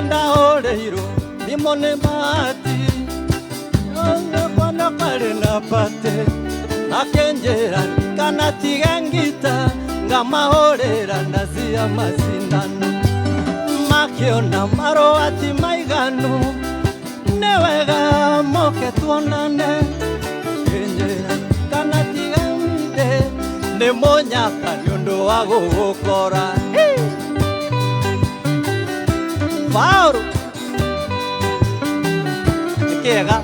ndahoreiro dimone mati na pate akenjera kanatiga ngamahorera nazia masindano makiona maroati maiganu newega moke tuonane kenjera kanatiga nemonyaka nyondo wa gukora Faoro kega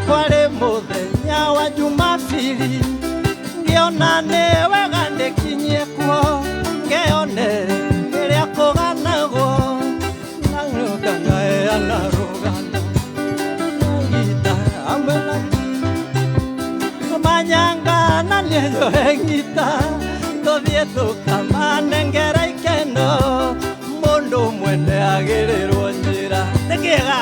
kware muthenya wa Jumapili ngionane wega ndikinye kuo ngeone iria kuganagwo nangukanga rugano ngita amela manyanga na nyeyo ngita tothie tukamane ngera ikeno mundu mwende agirirwo njira tikiega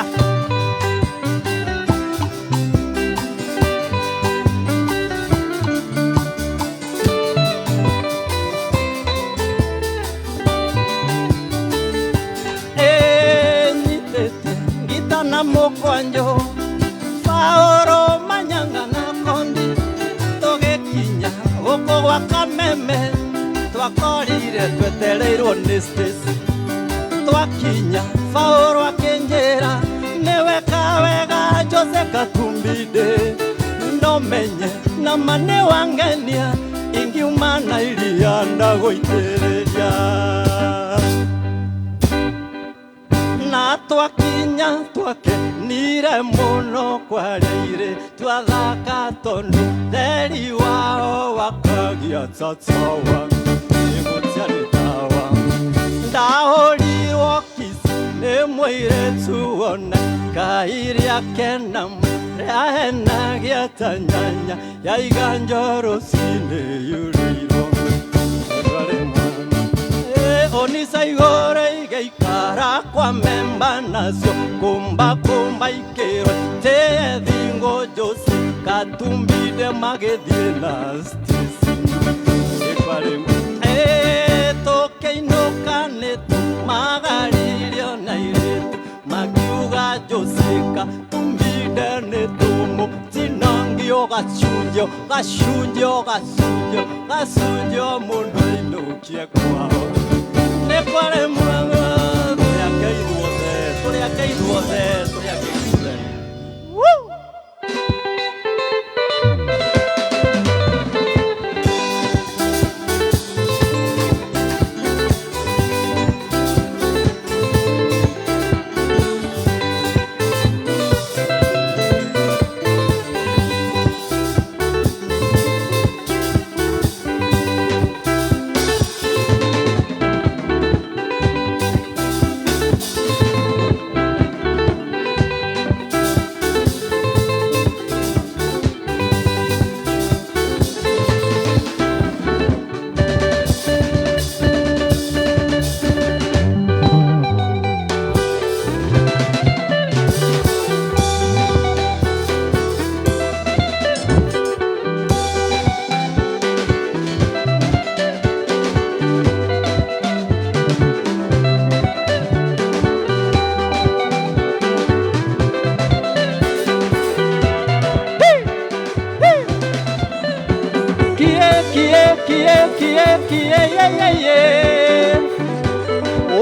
mokwanjo Faoro manyanga na kondi togekinya goko gwa kameme twakorire twetereirwo nĩ stage twakinya Faoro akenjera newe kawega Jose Katumbide no menye na mane wangenia ingiumana iria ndagoitereria na twakinya twakenire muno kwareire twathaka tondu theri wao wakagia tatawa igutiaritawa ndahorirwo kisi nĩ mũirĩtu wona kairia kenam rĩahenagia ta nyanya yaiga njoro cine yurĩirwo onisa igore igaikara kwa memba nacio kumba ikero te thingo Jose Katumbide magethie na stisi ekware tokeinuka netu magaririo na iretu magiuga Jose Katumbide netumu tinangio gacunjio mundu inukie kwao Nekware mwago turia keiruothe Woo!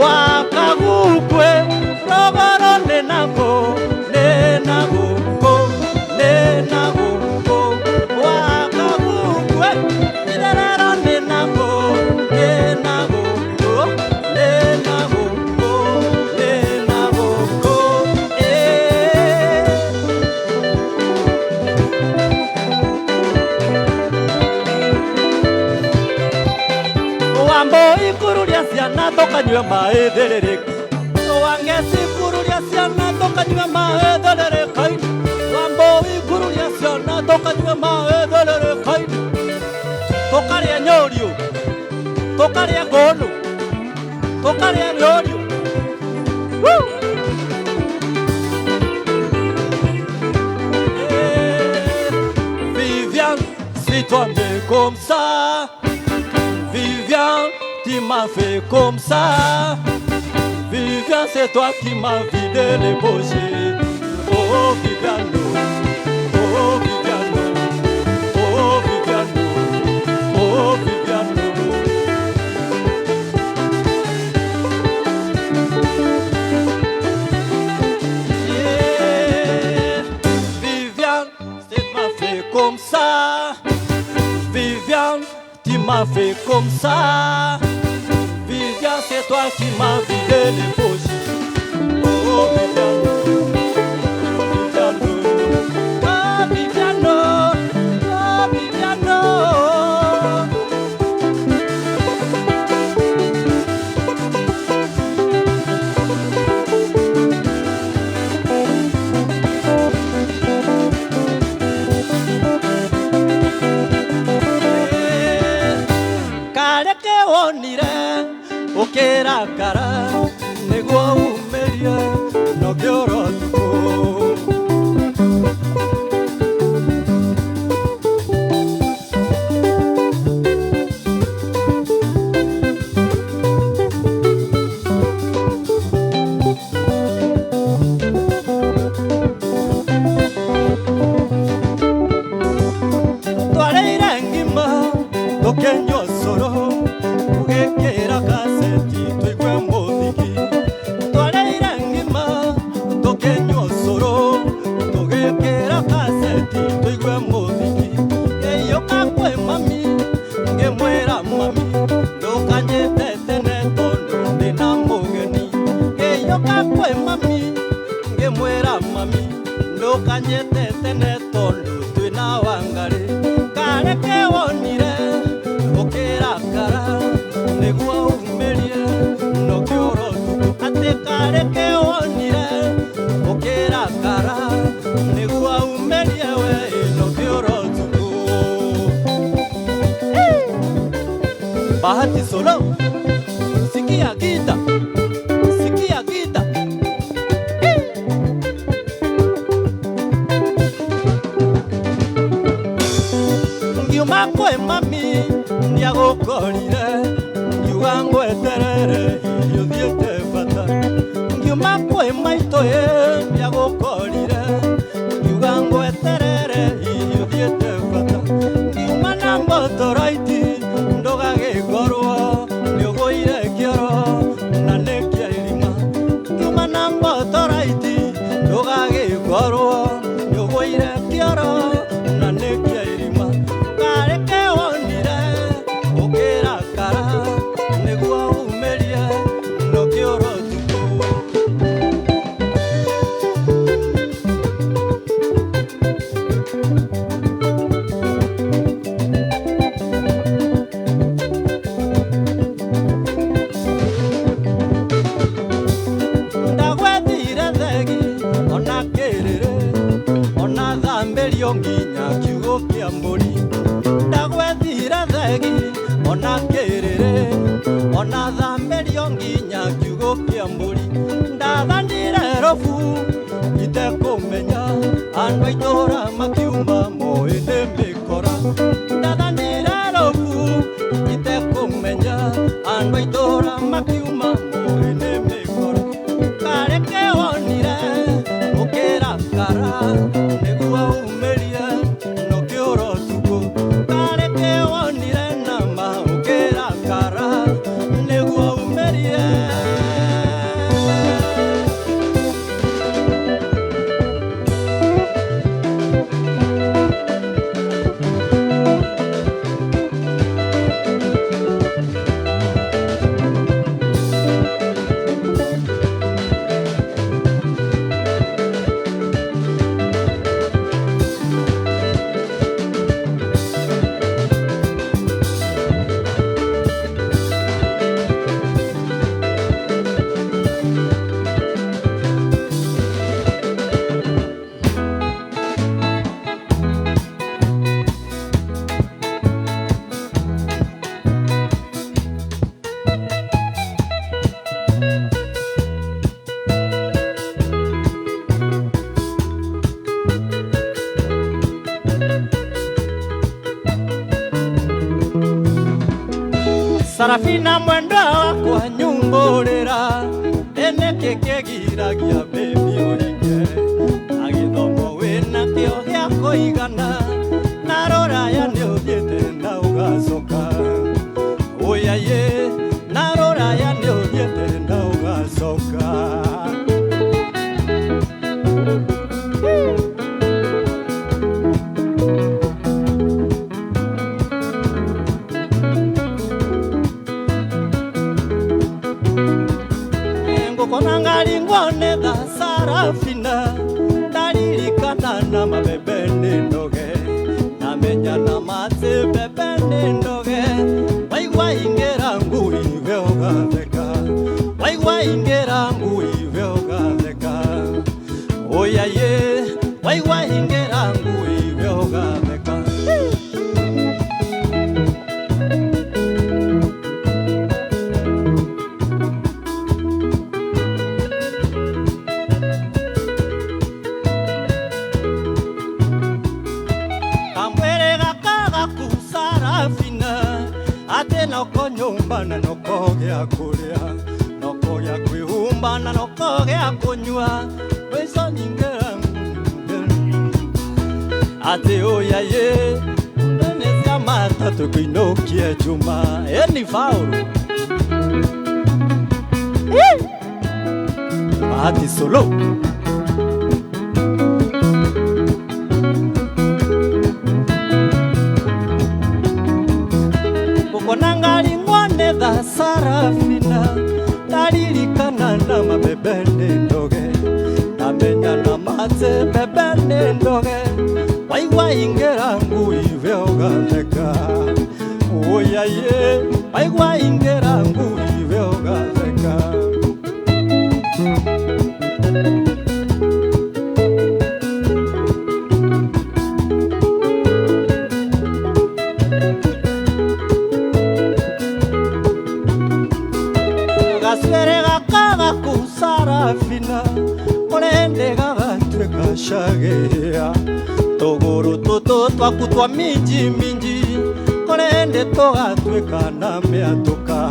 wakagukwe rogoro nenago wakagukwe irerero nenago wambo ikururia ciana tokanyua maĩ therereki wangeci ikururia ciana tokanyua maĩ therereki wambo ikururia ciana tokanyua maĩ therereki tokaria nyorio tokaria ngono tokaria nyorio Vivian, si toi mais comme ça Vivian, tu m'as fait comme ça. Vivian, c'est toi qui m'as vidé les bougies. Oh Viviano, oh Viviano, oh Viviano, oh Viviano. Yeah. Vivian, c'est toi qui m'as fait comme ça. Vivian, tu m'as fait comme ça. Vivian, c'est toi qui m'as vidé les poches. Oh Viviano, Viviano, oh Viviano, oh Viviano. Ukirakara niguo umerie no kioro tuko twareire ngima tukenyua coro ugekira kaseti tuigwe muthiki twareire ngima tukenyua coro tugekira kaseti tuigwe muthiki eyoka kwe mami ngemwera mami ndukanyete tene tondu ndina mugeni eyoka kwe mami ngemwera mami ndukanyete tene tondu twina wangari kareke wonire ukirakara niguo umerie no kioro tuku ati kareke wonire ukirakara niguo umerie we no kioro tuku Bahati solo sikia gita ngiuma kwe mami niagukorire ngiuga ngweterere irio thiete bata ngiuma kwe maito niagukorire ngiuga ngweterere irio thiete bata ngiuma na motoraiti ndugagĩkorwo nĩũgũire kĩoro na nĩkĩa irima ngiuma na motoraiti ndugagĩkorwo nĩũgũire kĩoro na nĩkĩa irima kareke wonire ũkĩrakara nĩguo umerie no kĩoro tuku ndagwethire thegi ona kĩrĩrĩ ona thambĩrio nginya kiugo kĩa mbũri ndagwethire thegi ona kĩrĩrĩ ona thambĩrio nginya kiugo kĩa mbũri ndathanire robu itekũmenya andũ a itũũra makiuma moĩ nĩ mĩkora ndathanire robu itekũmenya andũ a itũũra makiuma moĩ nĩ mĩkora kareke wonire ũkĩrakara nĩguo umerie no kĩoro tuku kareke wonire nama ũkĩrakara Sarafina mwendo wakwa nyungurira ene kekegiragia baby oike agithomo wina kio gia kuigana narora ya ni uthiete na ugacoka oya ye narora ya ni uthiete na ugacoka Konangali ngone da Sarafina dalirikana na mabebeni ndoge namenya na mate bebeni ndoge waiwa ingera ngui veogatheka waiwa ingera ngui veogatheka oya ye waiwa ingera ngui veogatheka noko nyumba na noko gya kuria noko gya kwihumba na noko gya kunywa pesa ningera ate oya ye neza mata tukuinokie juma eni faulu Bahati solo Konangali ngwane da Sarafina dalirikana na mabebeni ndoge namenya na mate bebeni ndoge waiwa ingera ngui veogatheka oya ye waiwa ingera ngui veogatheka Sarafina olende gagatweka shagea togoro toto twakutwa minji minji olende togatweka na meatoka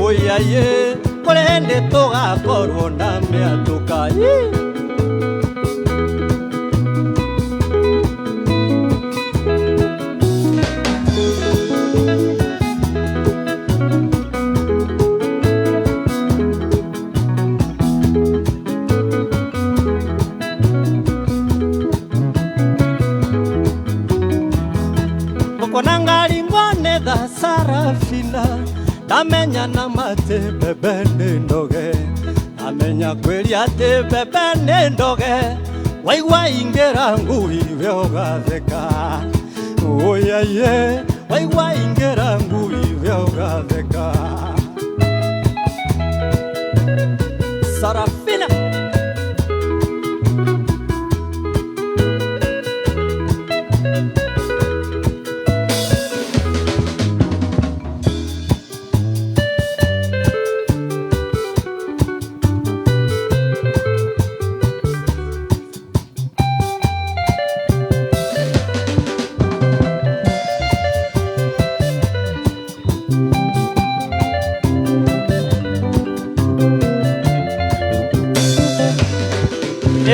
oya ye olende togakorwo na meatoka Konangali ngwane da Sarafina namenya na mate bebeni ndoge namenya kweli ate bebeni ndoge waiwa ingera ngui veogatheka oya ye waiwa ingera ngui veogatheka Sarafina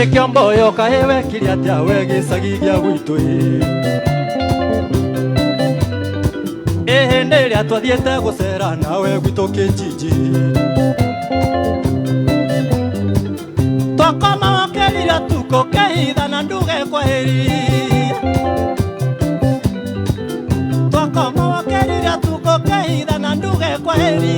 Ekiombo yoka hewe kiriatia wegi sagigia gwitu Ehenderia twathiete gucera nawe gwitu kijiji Twakoma wakerira tuko kehitha na nduge kwa heri Twakoma wakerira tuko kehitha na nduge kwa heri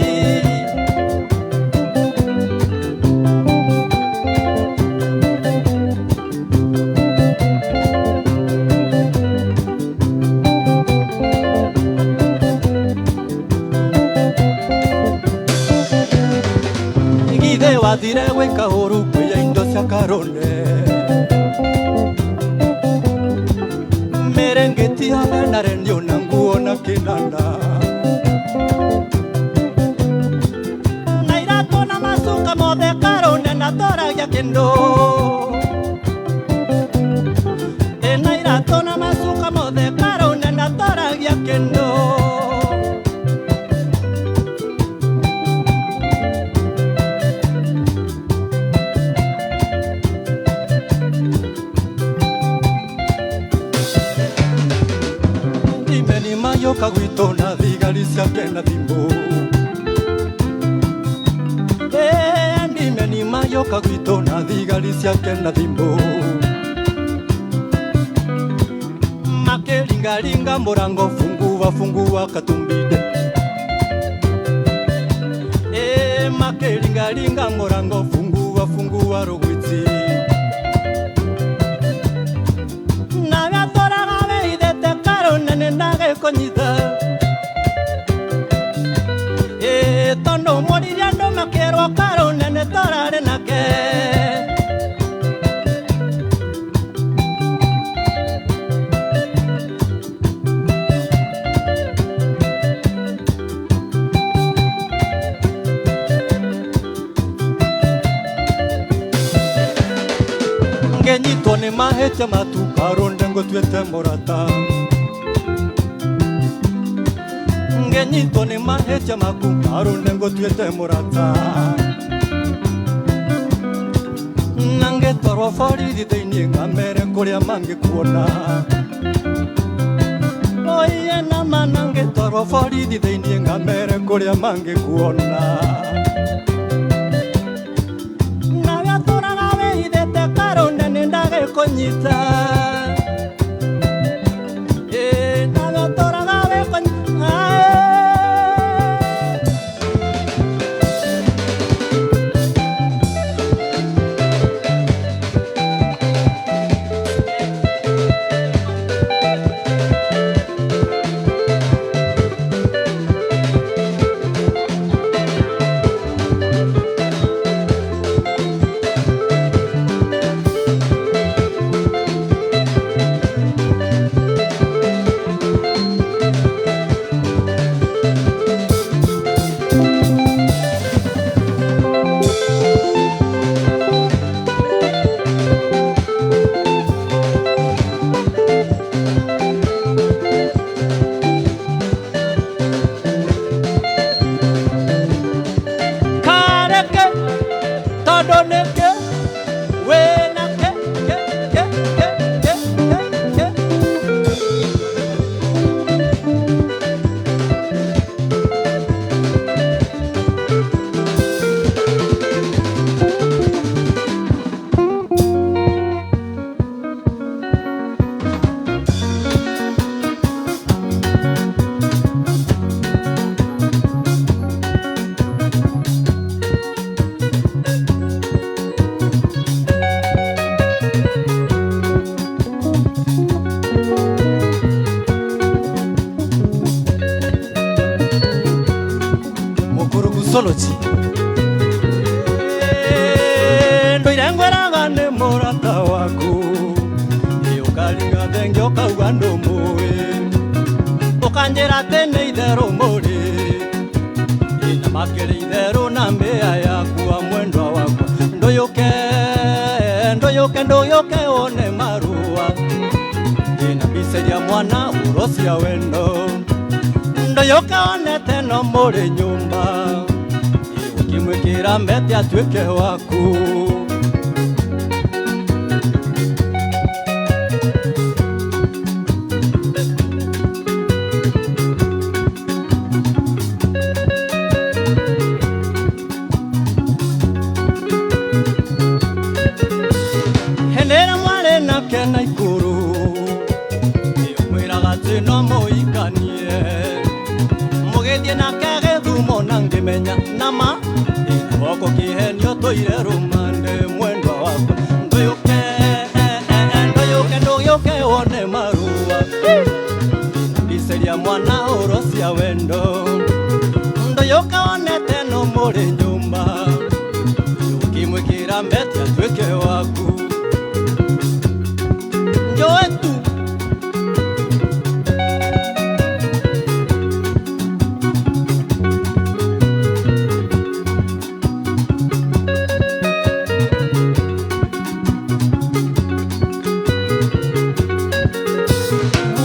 Wathire gwika uru kwiya indo cia karone Merengeti habe na rendio na nguo na kinanda Na irato na masuka mothe karone na toragia kendo Na irato na masuka mothe karone na toragia kendo yoka gwito na thigari ciake na thimũ. Ndime yoka gwito na thigari ciake na thimũ. Makiringaringa mũrango fungua Katumbide. Makiringaringa mũrango fungua Rugwiti. Nagatora gabeithete karo nene ndagĩkũnyita. Tondo moriria andũ makerwo karo nene torarĩ nake. Ngenyitwo nĩ mahĩtia matu karo ndengũtuĩte mũrata. Ngenyitwo nĩ mahĩtia maku karo ndengũtuĩte mũrata. Na ngĩtwarwo borithi thĩinĩ ngamere kũrĩa mangĩkuona. Oiye nama na ngĩtwarwo borithi thĩinĩ ngamere kũrĩa mangĩkuona. Nagatũraga wĩithĩte karo nene ndagĩkũnyita. Nagatũraga wĩkũnyita. Soloji. Ndoirengweraga nĩ mũrata waku. Ũkaringa thenge ũkauga ndũmũĩ. Ũkanjĩra atĩ nĩ itherũ mũrĩ. Na makĩrĩ itherũ na mbĩa yakwa mwendwa wakwa. Ndũyũke wone marũa. Na mbica mwana ũrocia wendo. Ndũyũke wonete no mũrĩ nyũmba. Ukimwĩkĩra mbete atuĩke waku. Hendera mwarĩ nake na ikũrũ. Ũmwĩraga atĩ no mũikanie. Mũgĩthiĩ nake Gĩthumo na ngĩmenya nama. Oko kihenio toire rumande mwendwa wakwa. Ndũyũke wone marũa. Mbica mwana ũrocia wendo. Ndũyũke wonete no mũrĩ nyũmba. Ũkimwĩkĩra mbete atuĩke waku. Njũĩ tu.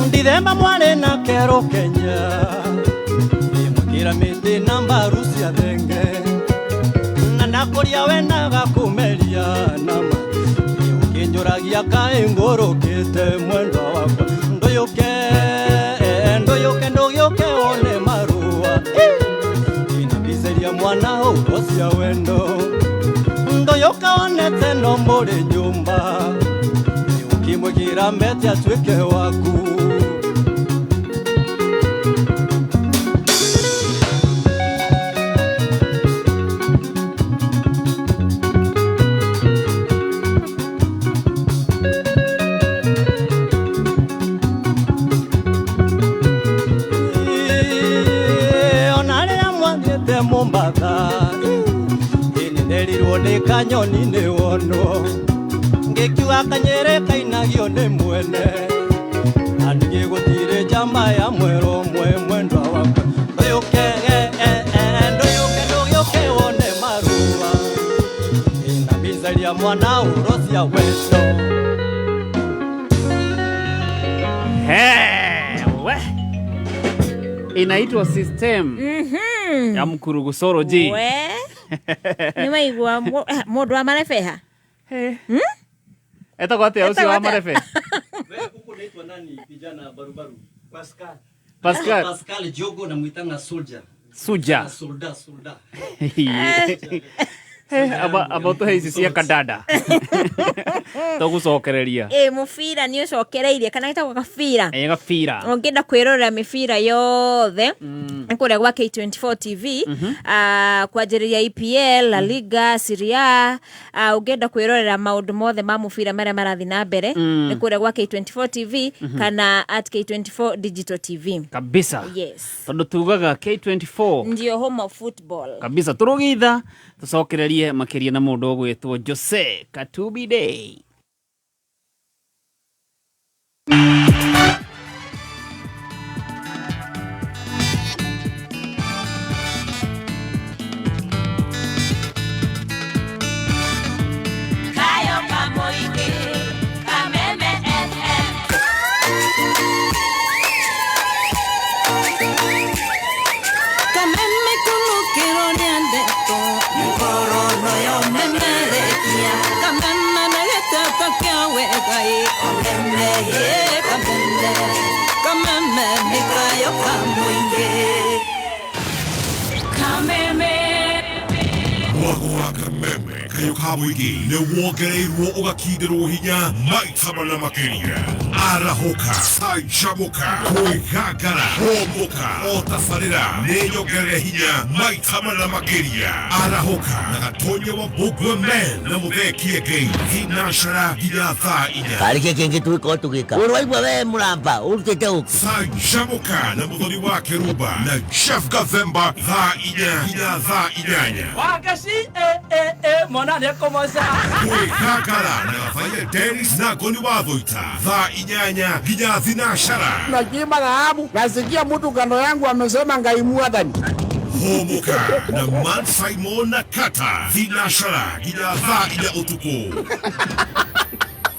Ndithemba mwarĩ na kero Kenya. Mwĩkĩra mĩtĩ na mbaru cia thenge. Na ndakũria we na gakumeria nama. Ũkĩnjũragia kaĩ ngũrũkĩte mwendwa wakwa. Ndũyũke mwana urosia wendo ndoyoka onete no muri nyumba ukimwigira mbete atwike waku Mombasa ini nerirwo ni kanyoni ni wono ngikiwa kanyere kainagio ni mwene anige gutire jamba ya mwero mwendwa wakwa ndoyoke wone marua ina bizalia mwana urosia weso inaitwa system ya mkurugusoro ji we ni maigua mundu wa marebeha eta kwate au si wa marefe wewe huko naitwa nani vijana barubaru Pascal Jogo na muitanga soldier solda aba to heisi cia kadada to gucokereria mufira ni ucokereirie kana itagwo gafira gafira ungenda kwirorera mifira yothe kuria gwa K24 TV kwanjiriria EPL La Liga Serie A ungenda kwirorera maundu mothe ma mufira maria marathi na mbere ni kuria gwa K24 TV kana at K24 Digital TV kabisa yes tondu tugaga K24 ndio home of football kabisa turugitha tucokererie makiria na mundu gwitwo Jose Katumbide Kayo kamuigi ne wogereirwo ugakindirwo hinya maitama na makiria arahoka saichamuka kuigagara homoka otafarira ne yogere hinya maitama na makiria arahoka na gatonye wa bugwe men na muthekie gei hinashara hinya tha inya karike kengi tuiko tugika urwaigwa we muramba urutete uku saichamuka na muthoni wa keruba na chef Gavemba tha inya hinya tha inyanya wakashi mona ne komosa kuigagara na gafanya Dennis na goni wa thoita tha inyanya hinya thinashara na jimba na habu nasikia mtu kando yangu amesema ngaimua dhani homoka na man Simon na kata thinashara hinya tha inya utuku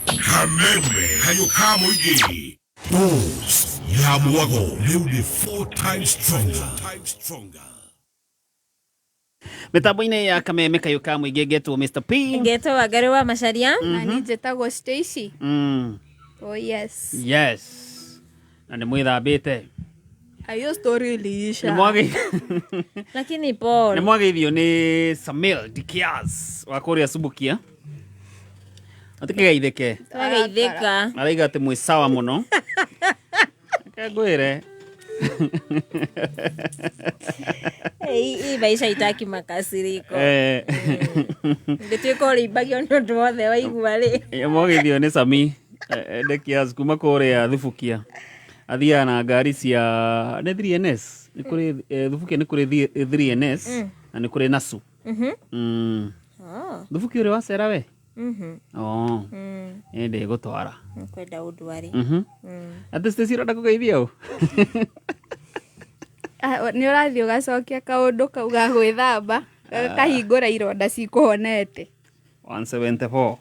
kameme kayo kamuigi Dose ya Mwago liu ni 4 times stronger mitambo-ini ya kameme kayo kamwige getwo Mr. P getwo Wangari wa Macharia na ni jetagwo Stacy oh yes na ni mwithambite ayo story iliisha lakini Paul ni mwageithio ni Samuel Dikias wa kuria Subukia atikigeithike twageithika araiga ati mwi sawa muno kagwire hii maisha itaki makasiriko ndituiko rimbagio nundu wothe waigua ri mwageithio ni Sami Dikias kuma kuria Thubukia athia na ngari cia ne 3NS ni kuri Thubukia ni kuri 3NS na ni kuri Nasu Thubukia uri wacera we ende gutwara kwenda udwari ati Stacy rada kugeithia ni urathio gacokia kaundu kau ga gwithamba kahingura ironda cikuhonete 174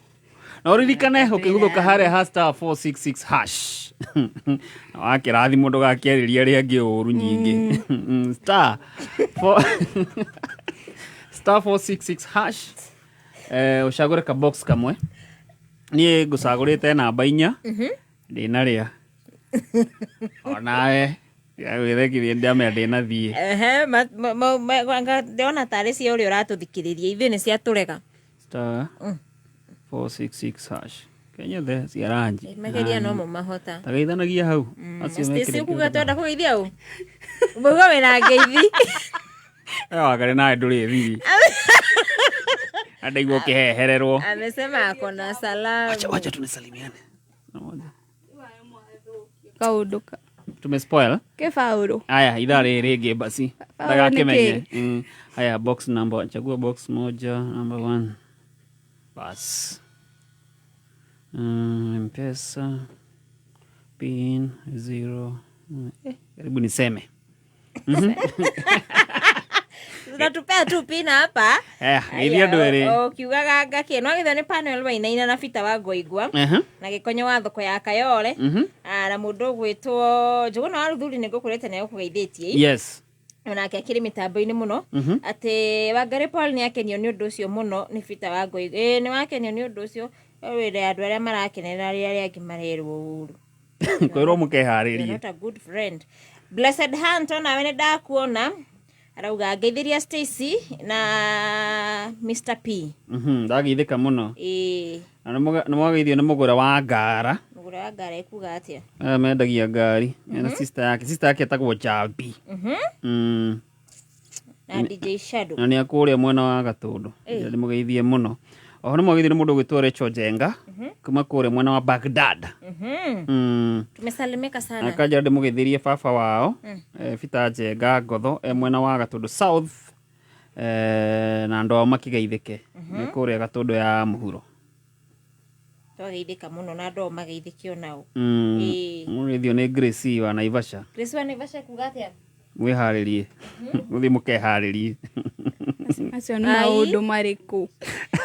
na uririkane ukiguthuka haria #466 hash na wakirathi mundu gakiariria ria ngi uru nyingi *466 hash ucagure ka box kamwe nie ngucagurite namba 4 ndina ria onawe Ya wethekithie ndamenda na thie. Ndona tarĩ cio ũrĩa ũratũthikĩrĩria ithuĩ nĩ ciatũrega. Star 466 hash. Kenya the ciaranji. Mageria no mahota. Tagaithanagia hau. Acio mekire. Sisi kuga twenda kugeithia hau. Mbogo wena ngeithi. Wakare nawe ndũrĩ thithi. Andaigua ũkĩhehererwo. Amesema ako na salamu. Wacha tunasalimiane. Kaunduka. Tumespoil? Kefaulu. Aya, idara rĩngĩ basi. Ndagakimenye. Aya, box number. Chagua box moja, number 1. Bas. M-Pesa. Pin 0. Karibu niseme. Tunatupea tu pina hapa. Iria ndwere. Ukiugaga ngaki no githe ni panel wainaina na bita wa ngoigwa. Na gikonyo wa thoko ya Kayole. Na mundu gwitwo Njuguna wa Ruthuri ni ngukurete na gukugeithĩtie. Yes. Onake akiri mitambo-ini muno ati Wangari Paul ni akenio ni undu ucio muno ni bita wa ngoigwa. Ni wakenio ni undu ucio wire andu aria marakenerera ria angi marerwo uru. Kwirwo mukeharirie. Not a good friend. Blessed Hand nawe ni ndakuona. Arauga ngeithiria Stacy na Mr P. Ndageithĩka muno. Na nĩmwageithio nĩ mũgũra wa ngara. Mũgũra wa ngara ekuga atia? Mendagia ngari. Na sister yake etagwo Chambi. Na DJ Shadow. Na nĩ akũrĩa mwena wa Gatũndũ. Ndĩmũgeithie muno. Oho nĩmwageithio nĩ mũndũ gwĩtwo Rachel Jenga kuma kũrĩa mwena wa Baghdad. Tumesalimika sana. Akaja ndĩmũgeithirie baba wao Peter Jenga Ngotho mwena wa Gatũndũ South na andũ makigeithĩke nĩ kũrĩa Gatũndũ ya mũhuro. Twageithĩka muno na andũ mageithĩkio nao. Mũgeithio nĩ Grace wa Naivasha. Grace wa Naivasha kuga atia? Mwĩharĩrie. Gũthiĩ mũkeharĩrie. Acio nĩ maũndũ marĩkũ?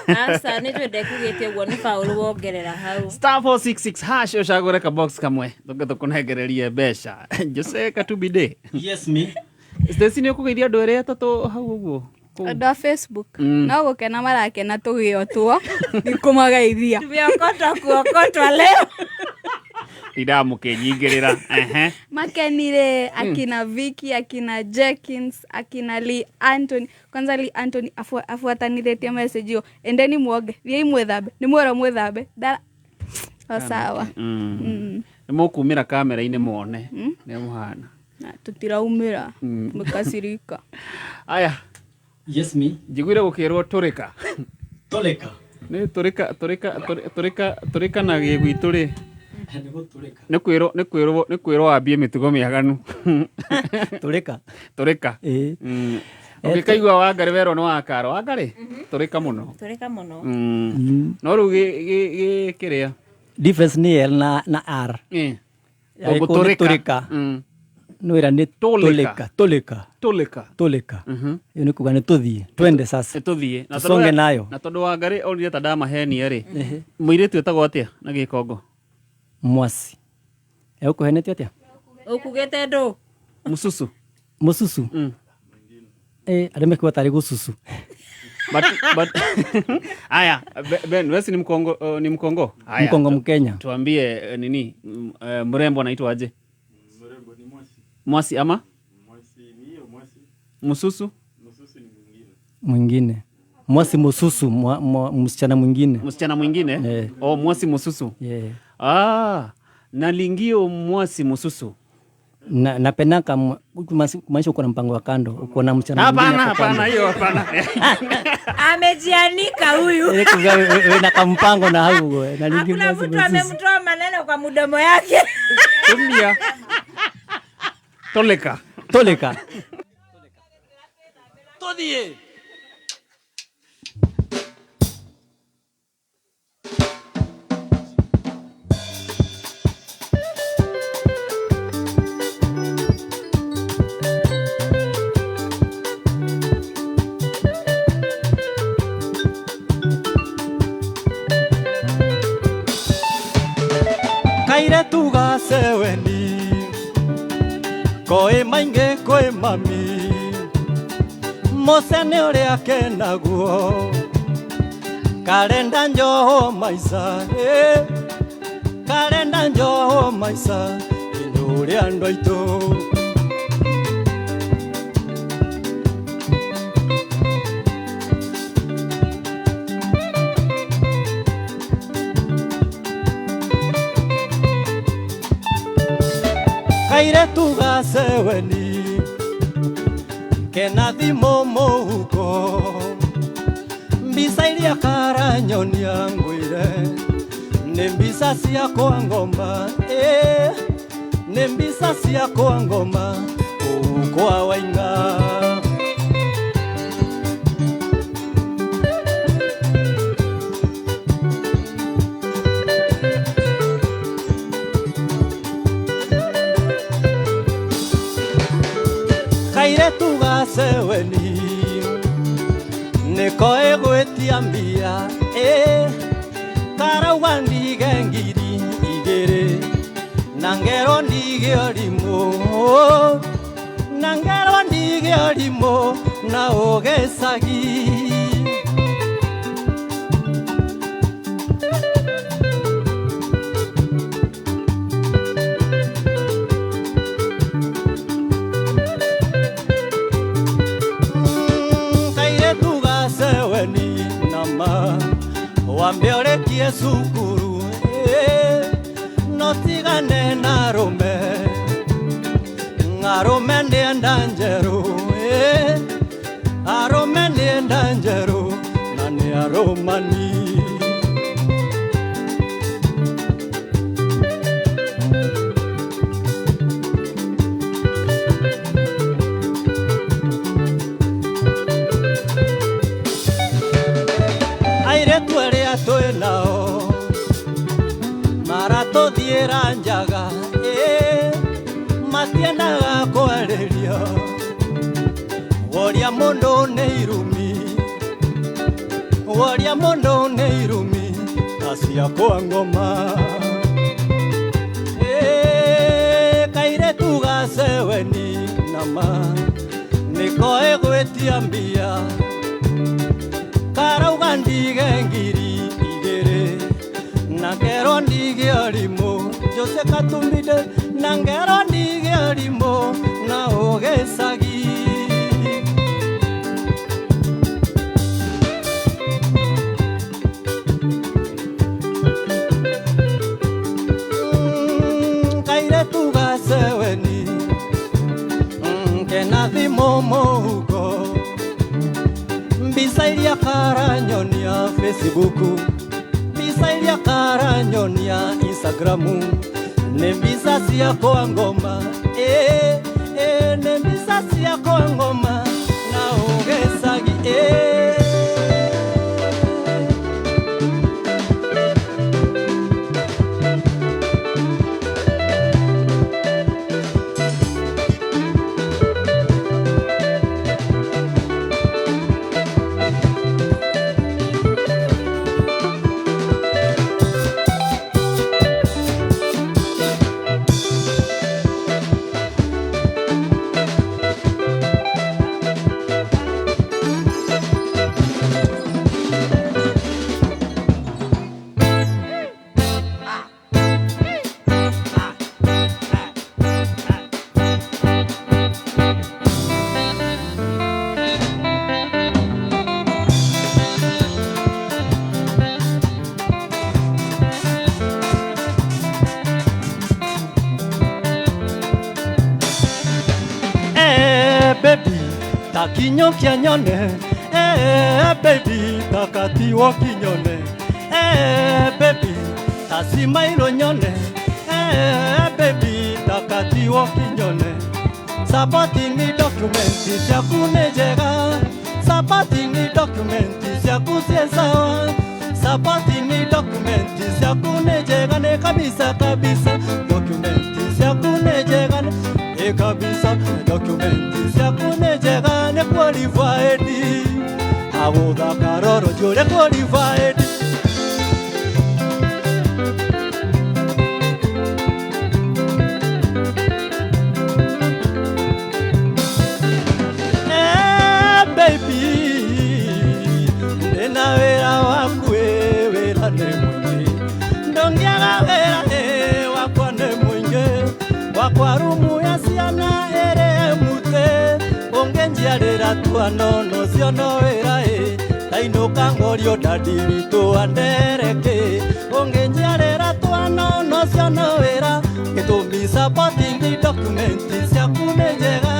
Asa nĩ twende kugĩte ũguo nĩ Paul wongerera hau. Star 466 hash ũcagũre ka box kamwe tũkũnengererie mbeca. Jose Katumbide. Yes me. Stacy nĩ ũkũgeithia andũ erĩ atatũ hau ũguo. Andũ a Facebook no gũkena marakena tũgĩotwo nĩ kũmageithia. Tumeokotwa kuokotwa leo. Ndamũkĩnyingĩrĩra. Makenire akina Vicky, akina Jenkins, akina Lee Anthony. Kwanza Lee Anthony afuataniletea message hiyo. Endeni muoge, thiĩ mwethambe. Nĩ mwera mwethambe. Sawa. Nĩmũkumĩra kamera-inĩ muone. Nĩ mũhana. Tutiraumĩra. Tumekasirika. Aya. Yes me. Njiguire gũkĩrwo tũrĩka. Tũrĩka. Nĩ tũrĩka na gĩgwitũ rĩ. Nĩ kwĩrwo wambie mĩtugo mĩaganu. Tũrĩka. Ũngĩkaigua Wangari werwo nĩ wakaro. Wangari? Tũrĩka mũno. No rĩu gĩkĩrĩa. Difference ni L na R. Tũrĩka. No era ni tũlĩka. Yo nĩ kuga nĩ tũthiĩ. Twende sasa. Tũthiĩ. Tusonge nayo. Na tondũ Wangari onire ta ndamahenia rĩ. Mũirĩtu etagwo atĩa na Gĩkongo? Mwasi. Ũkũhenete atĩa? Ũkugĩte ndũ? Mususu. Arĩa mekuwa tarĩ gũsusu. But aya, Ben, wewe ni Mkongo? Haya. Mkongo Mkenya. Tuambie nini? Mrembo anaitwa aje? Mrembo ni Mwasi. Mwasi ama? Mwasi ni hiyo Mwasi. Mususu? Mususu ni mwingine. Mwasi Mususu, msichana mwingine. Msichana mwingine? Oh, Mwasi Mususu. Na lingio Mwasi Mususu. Napendaka maisha uko na mpango wa kando, uko na mchana mwingine. Hapana, hiyo hapana. Amejianika huyu. Wewe na kampango na hau na lingine. Hakuna mtu amemtoa maneno kwa mdomo yake. Tumia. Toleka. Todie. Kaire tuga seweni Koe mainge koe mami Mosene ore akenaguo Kalenda njoho maisa Kalenda njoho maisa Inure ando ito kaire tugaseweni kena thimo muhuko mbisa iria karanyonia ngwire nĩ mbica ciakwa ngoma nĩ mbica ciakwa ngoma kwa wainga kaire tugaseweni niko egwetia mbia karauga ndige ngiri igere nangero ndige orimo nangero ndige orimo na ogesagi kaire tugaseweni nama wambeorekie cukuru no tigane na arũme arũme nĩ enda njerũ arũme nĩ enda njerũ na nĩ arũmani airetu arĩa twĩ nao maratũthiĩra njaga matiendaga kwarĩrio woria mũndũ nĩ irumi woria mũndũ nĩ irumi ta ciakwa ngoma kairetu gaceweni nama nĩko ĩgwĩtia mbia karauga ndige ngiri igere nangero ndige orimo Jose Katumbide nangero ndige orimo na ogesagi kaire tugaseweni kena thimo muhuko mbisa iria karanyonia Facebook mbisa iria karanyonia Instagram nĩ mbica ciakwa ngoma nĩ mbica ciakwa ngoma na ũgecagi baby takinyo kianyone baby takatiwo kinyone baby tasimailo nyone baby takatiwo kinyone supporting the documenti siakune jega supporting the documenti siakuse sawa supporting the documenti siakune jega ne kabisa kabisa documenti siakune jega ne kabisa documenti siakune jega ne qualified awoda karoro jore qualified Wakwarumu ya siana ere mute ongenjiarira tuano no siono erae taino kangorio dadiri to andereke ongenjiarira tuano no siono era ketumisa supporting documenti siakunejera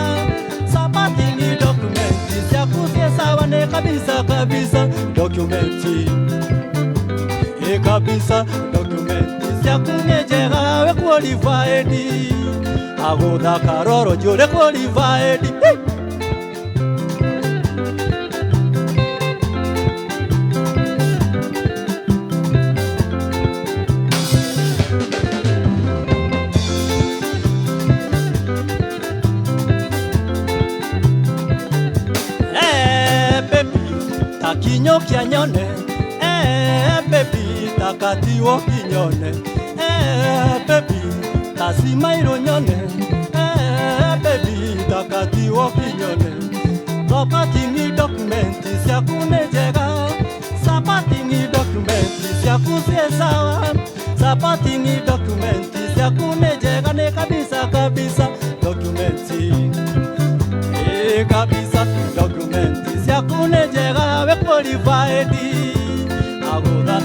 supporting documenti siakusie sawa ne kabisa documenti kabisa documenti siakunejera we qualified agoda karoro jure qualified Kinyo kianyone, baby, takatiwo kinyone, baby, tasimairo nyone, baby, takatiwo kinyone. Supporting documenti siakunejega, supporting documenti siakusesawa, supporting documenti siakunejega ne kabisa documenti, kabisa documenti siakunejega we qualified agoda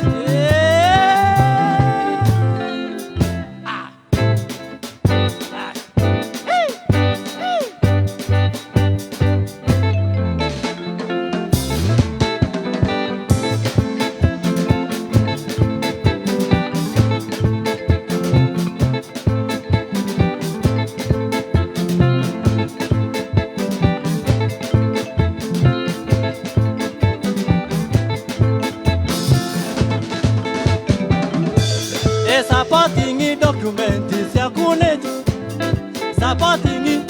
supporting documenti siakuneje supporting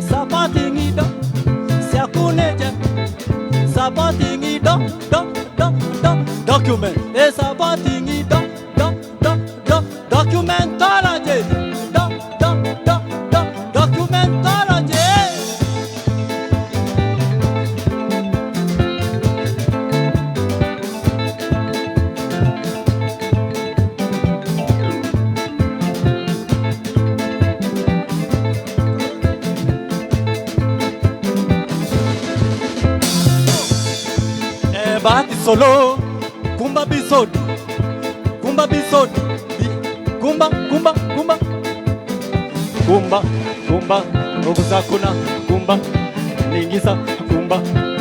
supporting siakuneje supporting document supporting documentology documentology bati solo kumba bisod kumba ogusakuna kumba ningisa kumba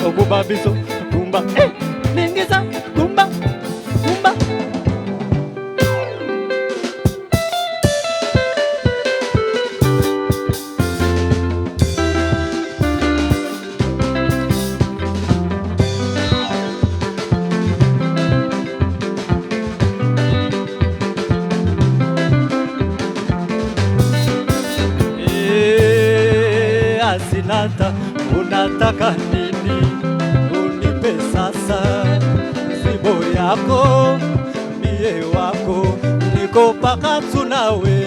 ogubabiso kumba ningisa kumba Asinata unataka nini unipe sasa sibo yako mie wako niko paka tunawe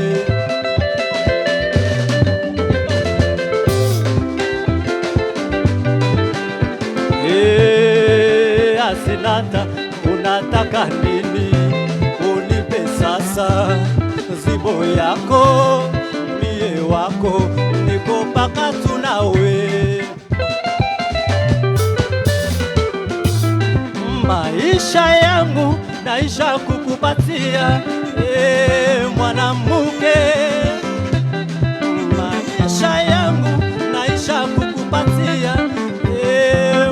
Asinata unataka nini unipe sasa sibo yako mie wako niko paka tunawe maisha yangu naisha kukupatia mwanamke maisha yangu naisha kukupatia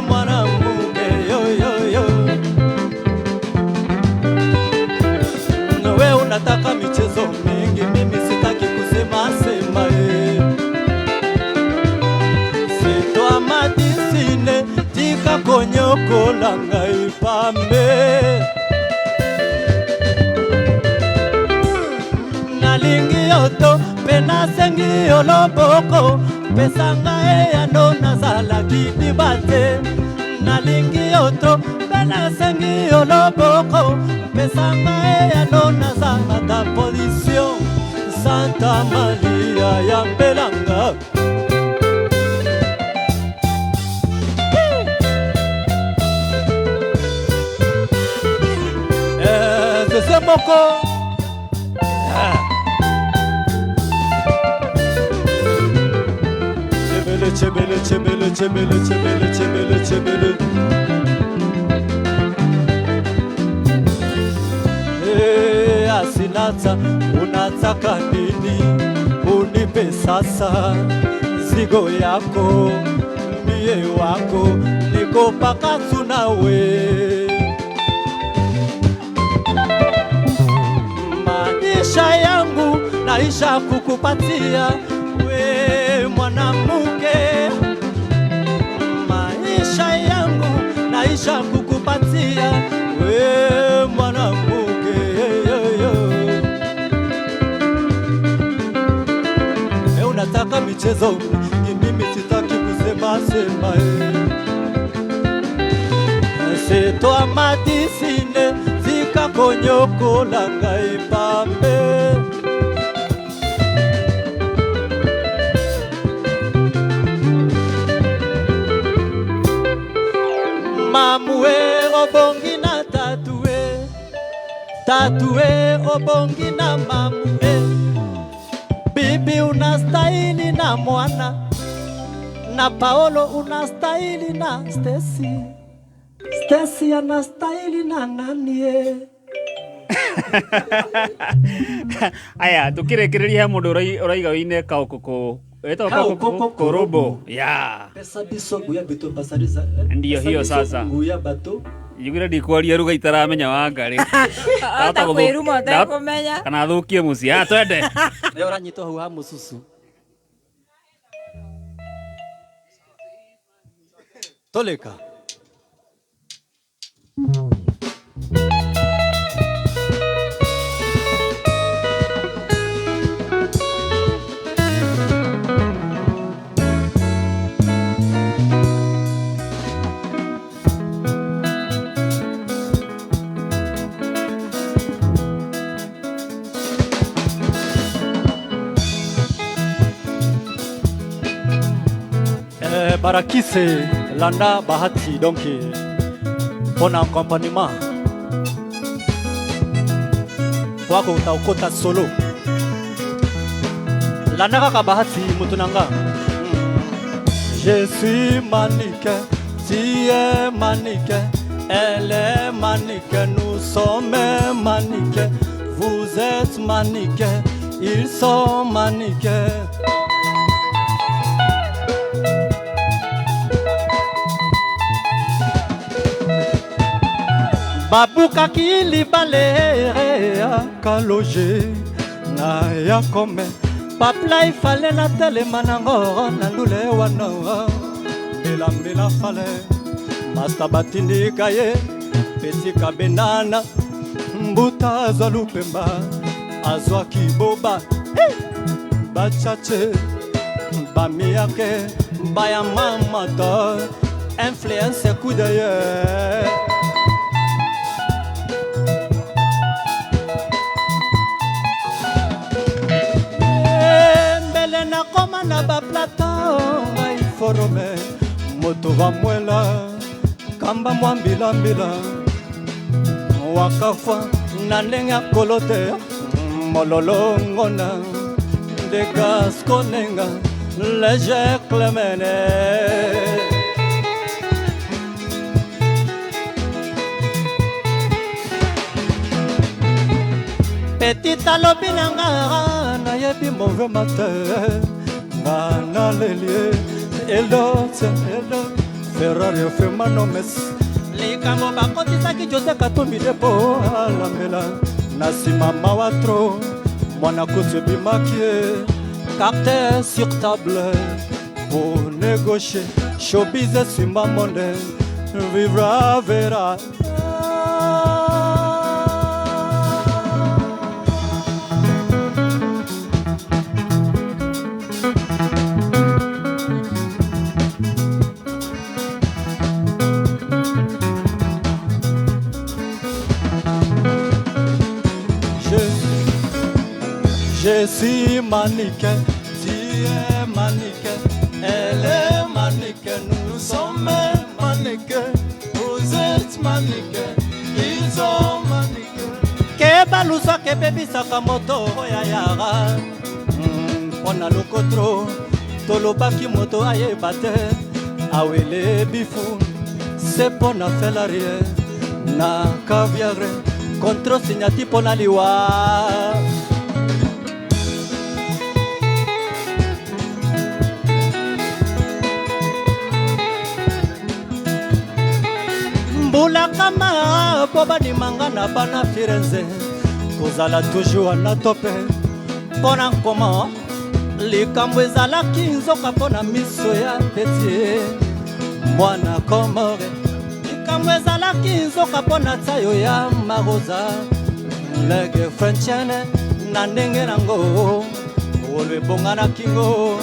mwanamke yo nawe unataka michezo mingi mimi sitaki kusema Sine tika konyoko langa ipame Nalingi oto pena sengi oloboko Pesanga ya nona sala kidibate Nalingi oto pena sengi oloboko Pesanga ya nona sala da policio Santa Maria ya Mbelanga Semoko chebele chebele chebele chebele chebele chebele. Asinata unataka nini? Unipe sasa zigo yako mie wako niko pakatu nawe. Maisha yangu naisha kukupatia we mwanamke. Maisha yangu naisha kukupatia we mwanamke. Unataka michezo, mimi sitaki kusema sema. C'est toi ma disine, zika konyoko langa ipambe. Mamue obongi na tatue, tatue obongi na mamue. Bibi unastahili na mwana, na Paolo unastahili na Stacy. Stacy anastahili na nanie. Aya, tukirekereria mundu uraiga wine kaukoko. Eto kaukoko robo. Ya. Pesa biso guya beto pasariza. Ndio hiyo sasa. Guya bato. Yugire ndikwaria ruga itaramenya wangari. Ata kwiruma utakumenya. Kana thukie muci. Ah, twende. Leo uranyitwo hau ha mususu. Toleka. Barakise landa bahati donc bon accompagnement wako utaokota solo landa kaka bahati mutunanga. Je suis mannequin, tu es mannequin, elle est mannequin, nous sommes mannequins, vous êtes mannequins, ils sont mannequins. Babuka kili balere akaloje na ya kome papla ifale na telema nango na ndule wana mbela fale masta batindi kaye pesika benana mbuta za lupemba azwa kiboba bachache bamiake baya mamata influence coup d'ailleurs. Na ba plata wa informe moto va mwela kamba mwambila mbila wakafa na nenga kolote mololongona de gasconenga leje clemene. Petita lobinanga na yebi mauvais matin. Nana lelie, elot, Ferrari ofemano mes. Likamo bakotisa ki Jose Katumbide po alamela. Nasima mawatro, mwana kote bimakie. Carte sur table, pour négocier. Showbiz simba monde, vivra vera. Je suis mannequin, tu es mannequin, elle est mannequin, nous sommes mannequins, vous êtes mannequins, ils sont mannequins. Keba lusa kebe bisaka moto ya yara, on a le cotro, tolobaki moto ayebate awele bifu sepo na felarie na caviare kontro signati pona liwa mbula kama boba ni mangana bana Firenze kozala toujours na tope pona nkoma likambo ezalaki nzoka mpona miso ya peti mwana komore likambo ezalaki nzoka mpona tayo ya maroza lege frenchene na ndenge nango olo ebonga na kingo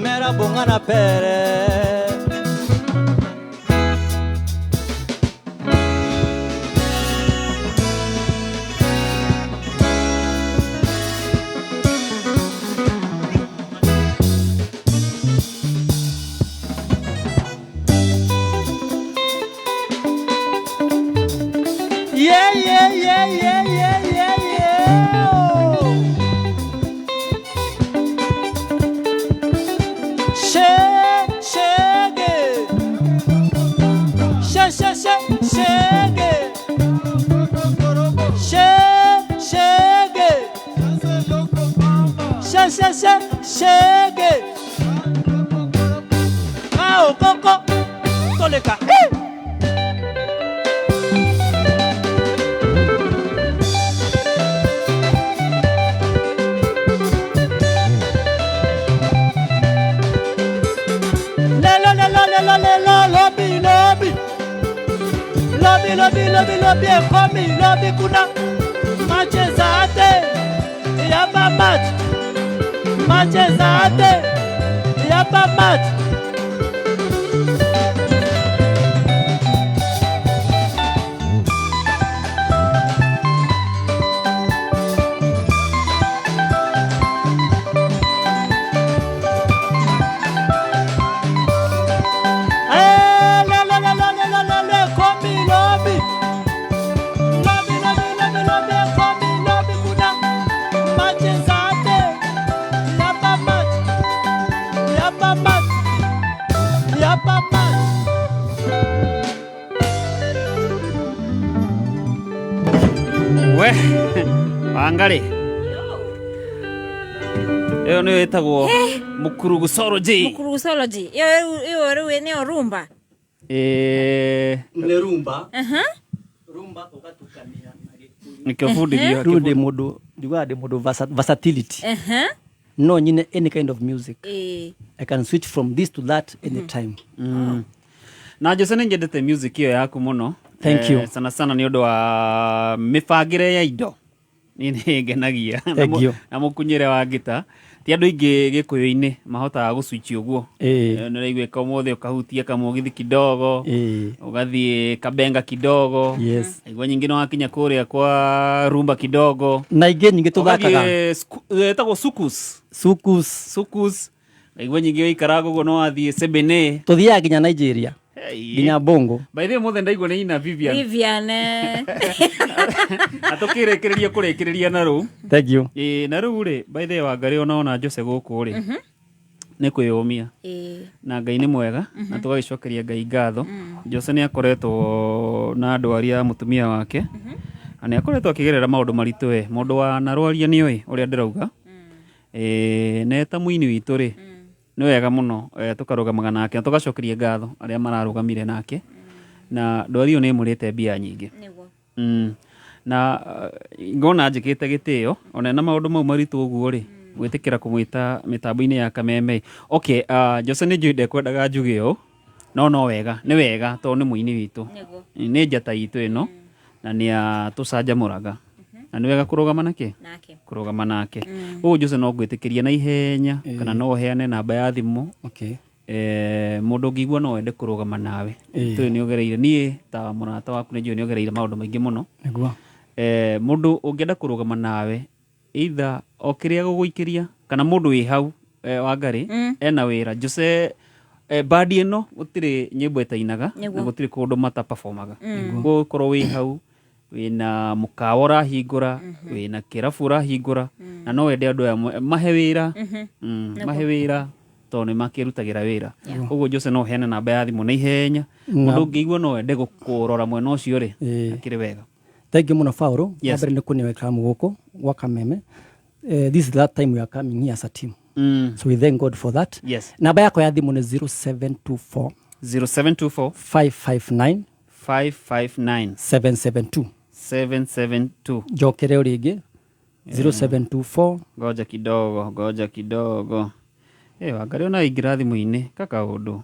mera bonga na pere Chegue ao coco toleka lobby ekomi lobby kuna machezate ya bamat machezate ya bamat Angari Eo ni etagwo Mukurugusology. Mukurugusology. Yo ruwe ni Rhumba. Ne Rhumba. Rhumba ukatukania. Nikafudilia rude modo digade modo versatility. No nyine any kind of music. I can switch from this to that anytime. Na Josene ngendete music hiyo yako muno. Thank you. Sana sana ni odo wa mifagire ya ido. Nini genagia na mukunyire wa gita ti andu ingi gikuyu-ini mahota guswitch uguo niraigwe kamothe ukahutia kamugithi kidogo ugathie kabenga kidogo igwa nyingi no akinya kuria kwa rumba kidogo na ingi nyingi tuthakaga etagwo sukus igwa nyingi ikarago go no athie sebene tuthia ginya Nigeria ginya bongo by the way mothe ndaigwa ni ina Vivian atokirekereria kurekereria na ru thank you na ru ri by the way Wangari ona Jose guku ri ni kwiyumia na Ngai ni mwega na tugagicokeria Ngai ngatho Jose ni akoretwo na ndwari ya mutumia wake ani akoretwo akigerera maundu maritu mundu wa narwaria ni oi uria ndirauga neta muini witu ri ni wega muno tukarugamaga nake na tugacokeria ngatho aria mararugamire nake na ndwari ni murite bia nyingi na ngona njikite gitio ona na maundu mau maritu uguo ri gwitikira kumwita mitambo-ini ya kameme okay Jose ni njuide kwendaga njugio no wega ni wega to ni muini witu ni njata itu ino na ni atucanjamuraga na ni wega kurugama nake kurugama nake Jose no gwitikiria na ihenya kana no heane namba ya thimu mundu ngigua no ende kurugama nawe tu ni ogereire nie ta murata waku ni ni ogereire maundu maingi muno niguo mundu ungienda kurugama nawe either okiria guguikiria kana mundu wi hau Wangari ena wira Jose badi ino gutiri nyimbo etainaga na gutiri kundu mata performaga gukorwo wi hau wina mukawora hingura wina kirafu ra hingura na no wende andu mahe wira mahe wira to nĩ makĩrutagira wĩra ũguo Jose no heane namba ya thimũ na ihenya mũndũ ũngĩigua no ende gũkũrora mwena ũcio rĩ akĩrĩ wega. Thank you muno Paulo. Mbere nĩ kũneweka mũgũkũ gwa Kameme. This is that time we are coming here as a team. So we thank God for that. Yes. Namba yako ya thimũ nĩ 0724 559 772. Jokere urige 0724 goja kidogo wangario na ingira thimũ-inĩ kaka ũndũ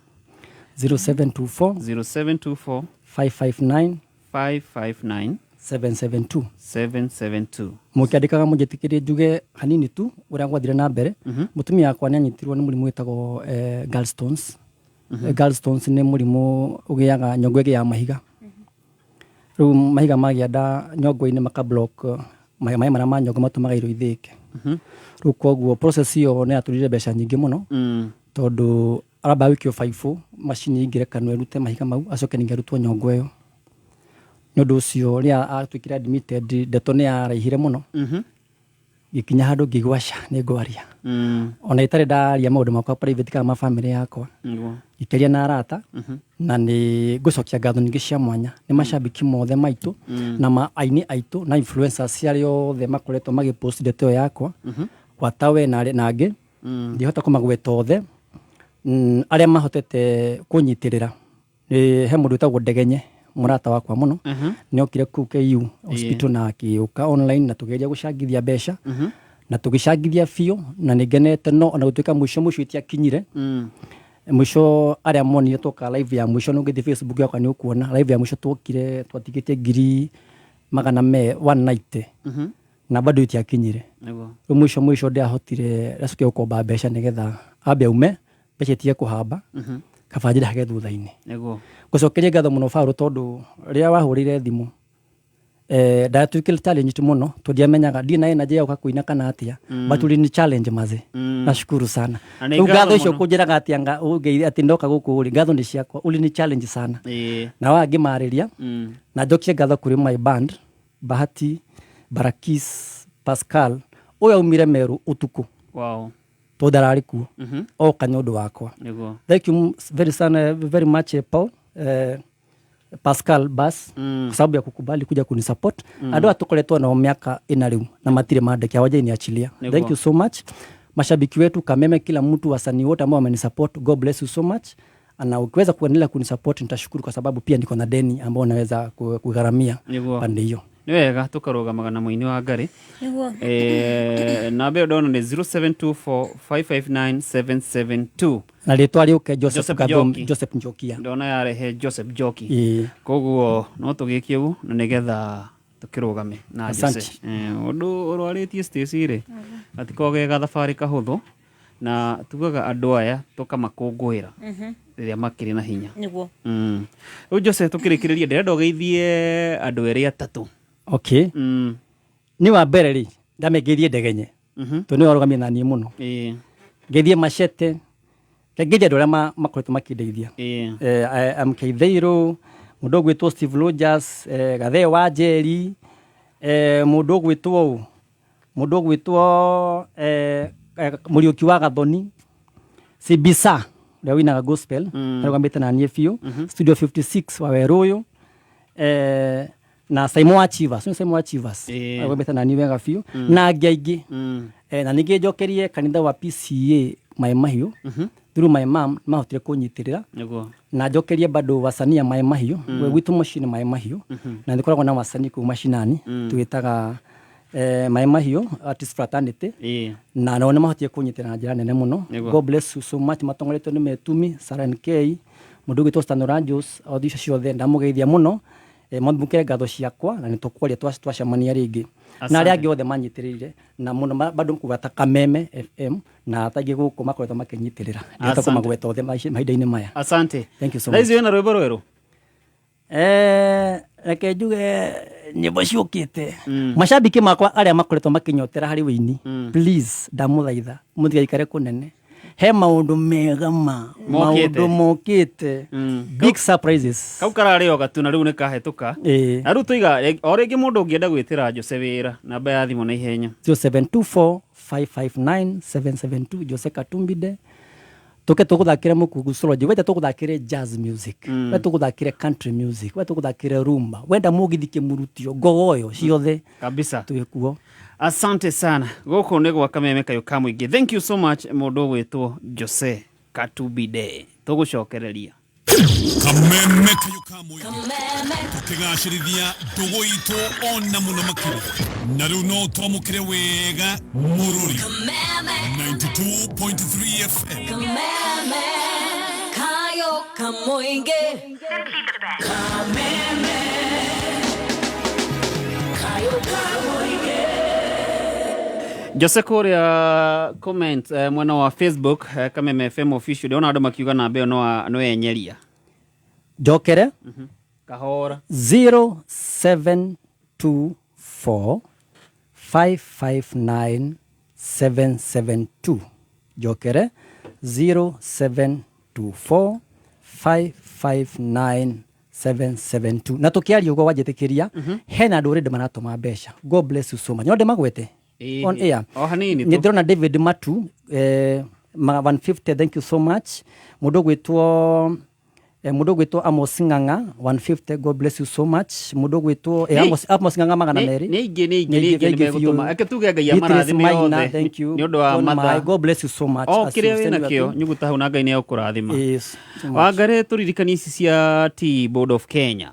0724 559 772. Mũkĩandĩkaga mũnjĩtĩkĩrie njuge hanini tu ũrĩa gwathire na mbere. Mũtumia wakwa nĩ anyitirwo nĩ mũrimũ wĩtagwo gallstones. Gallstones nĩ mũrimũ ũgĩaga nyongo ĩgĩ ya mahiga. Rĩu mahiga magĩanda nyongo-inĩ makablock maĩ marĩa ma nyongo matũmaga irio ithĩke. Rĩu koguo process iyo nĩ yatũrire mbeca nyingĩ mũno tondũ araba wikio 5 macini ingĩre kanua ĩrute mahiga mau acoke ningĩ arutwo nyongo ĩyo. Nĩ ũndũ ũcio rĩrĩa atuĩkire admitted ndeto nĩ yaraihire mũno. Gĩkinya handũ ngĩgwaca nĩ ngwaria. Ona itarĩ ndaria maũndũ makwa private kana ma family yakwa. Gĩkĩria na arata na nĩ ngũcokia ngatho nyingĩ cia mwanya nĩ macambiki mothe maitũ na aini aitũ na influencers ciarĩ othe makoretwo magĩpost ndeto yakwa gwatawe na angĩ ndihota kũmagweta othe arĩa mahotete kũnyitĩrĩra. He mũndũ wĩtagwo Ndegenye murata wakwa muno nĩ okire ku KU hospital na akiuka online na tugeria gucangithia mbeca na tugicangithia biũ na nĩngenete no ona gũtuĩka mũico itiakinyire. Mũico arĩa monire toka live ya mũico no ngĩthi Facebook yakwa nĩ ũkuona live ya mũico twokire twatigĩtie 190 na bado itiakinyire. Mũico ndiahotire racũke gũkomba mbeca nĩgetha ambe aume mbeca itige kũhamba kabanjire hage thutha-inĩ. Gũcokeria ngatho mũno Paulo tondũ rĩrĩa wahũrire thimũ ndatwĩkire challenge tu mũno tũndiamenyaga ndina energy ya kuina kana atia but uli challenge maze. Nashukuru sana. Ngatho icio kũnjĩraga atianga ũngeithia ati ndoka gũkũ uri ngatho nĩ ciakwa uli ni challenge sana. Na wangĩmarĩria na njokie ngatho kũrĩ my band Bahati, Barakis, Pascal ũyũ umire Meru utuku. Wow. Todharari kuo o kanyodo wakwa. Thank you very much Paul Pascal Bas kwa sababu ya kukubali kuja kunisupport. Andũ atukoletwo na miaka ina rĩu na matire mandeke hawaje niachilia. Thank you so much mashabiki wetu Kameme, kila mtu, wasanii wote ambao wamenisupport, God bless you so much. Na ukiweza kuendelea kunisupport nitashukuru kwa sababu pia niko na deni ambao naweza kugharamia pande hiyo. Nĩ wega tukarũgamaga na mũini wa Ngari. Namba ndona nĩ 0724559772. Na rĩtwa rĩũke Joseph Njokia. Ndona yarehe Joseph Njoki. Koguo no tũgĩkie ũguo na nĩgetha tũkĩrũgame na Jose. Ũndũ ũrwarĩtie stage rĩ atikogega thabarĩ kahũthũ na tugaga andũ aya tũkamakũngũĩra rĩrĩa makĩrĩ na hinya. Nĩguo. Rĩu Jose tũkĩrĩkĩrĩria ndĩrenda ũgeithie andũ erĩ atatũ. Okay. Ni wa mbere ri ndamegeithie Ndegenye. To ni warugamia na niĩ mũno. Ngeithie Machete. Ngeithie andũ arĩa makoretwo makĩndeithia. Amkeithĩirwo mũndũ gwĩtwo Steve Rogers, Gathe wa Njeri, mũndũ gwĩtwo Mũriũki wa Gathoni, Sibisa ũrĩa wĩinaga gospel arugamĩte na niĩ biũ, Studio 56 wa Werũyũ, na Simon Achivas arugamĩte na niĩ wega biũ, na angĩ aingĩ. Na ningĩ njokerie kanitha wa PCA Maĩ Mahiũ through my mom mahotire kũnyitirĩra, na njokerie bado wasanii Maĩ Mahiũ gwitũ mũciĩ Maĩ Mahiũ, na nĩkoragwo na wasanii kuma mashinani twĩtaga Maĩ Mahiũ Artist Fraternity, na nao nĩmahotire kũnyitĩra na njĩra nene mũno. God bless you so much. Matongoretwo nĩ Metumi, Saran K, mũndũ gwĩtwo Stano Radios, audition ciothe ndamũgeithia mũno. Mwambukire ngatho ciakwa na nĩtũkwaria twacemania rĩngĩ. Na arĩa angĩ othe manyitĩrĩire na mũno bado kũgata Kameme FM na ataingĩ gũkũ makoretwo makĩnyitĩrĩra. Ndĩrenda kũmagweta othe mahinda-inĩ maya. Asante. Thank you so much. Thaici wĩna rwĩmbo rwerũ? Reke njuge nyĩmbo ciũkĩte. Macambiki makwa arĩa makoretwo makĩnyotera harĩ wĩini, please ndamũthaitha mũtigaikare kũnene. He maũndũ mega maũndũ mokĩte, big surprises. Kau kararĩ o gatuna rĩu nĩkahetũka. Na rĩu tũiga o rĩngĩ mũndũ ũngĩenda gwĩtĩra Jose wĩra, namba ya thimũ na ihenya 0724559772. Jose Katumbide Toke tuguthakire mukugusology, wenda tuguthakire jazz music, wenda tuguthakire country music, wenda tuguthakire rumba, wenda mugithi kimurutio gogoyo ciothe kabisa tuikuo. Asante sana. Goko nego wakameme kayo kamwingi. Thank you so much modo wetwo Jose Katumbide. Tugucokereria. Kameme kayo kamwingi. Tukigashirithia ndugu itu ona muno makiri. Na riu no twamukire wega mururi. 92.3 FM. Kameme kayo kamwingi. Kameme kayo kamwingi. Jose Korea comment mwena wa Facebook Kameme FM official ona ndo makiuga na mbeo no enyeria. Jokere kahora 0724 559 772. Jokere 0724 559 772. Na tukiaria ugo wajetikiria hena nduri de manatoma besha. God bless you so much. Nyonde magwete on air. Hanini tu. Nidrona David Matu 150, thank you so much. Mudogo wetu Amos Nganga 150, God bless you so much. Mudogo wetu Amos Nganga magana meri. Nige gutuma aketuge ngai amarathime yothe. Thank you. Nyondo wa matha. God bless you so much. Kire wina kio nyuguta hau na ngai ne ukurathima. Yes. Wangare turirikani ici cia T-Board of Kenya.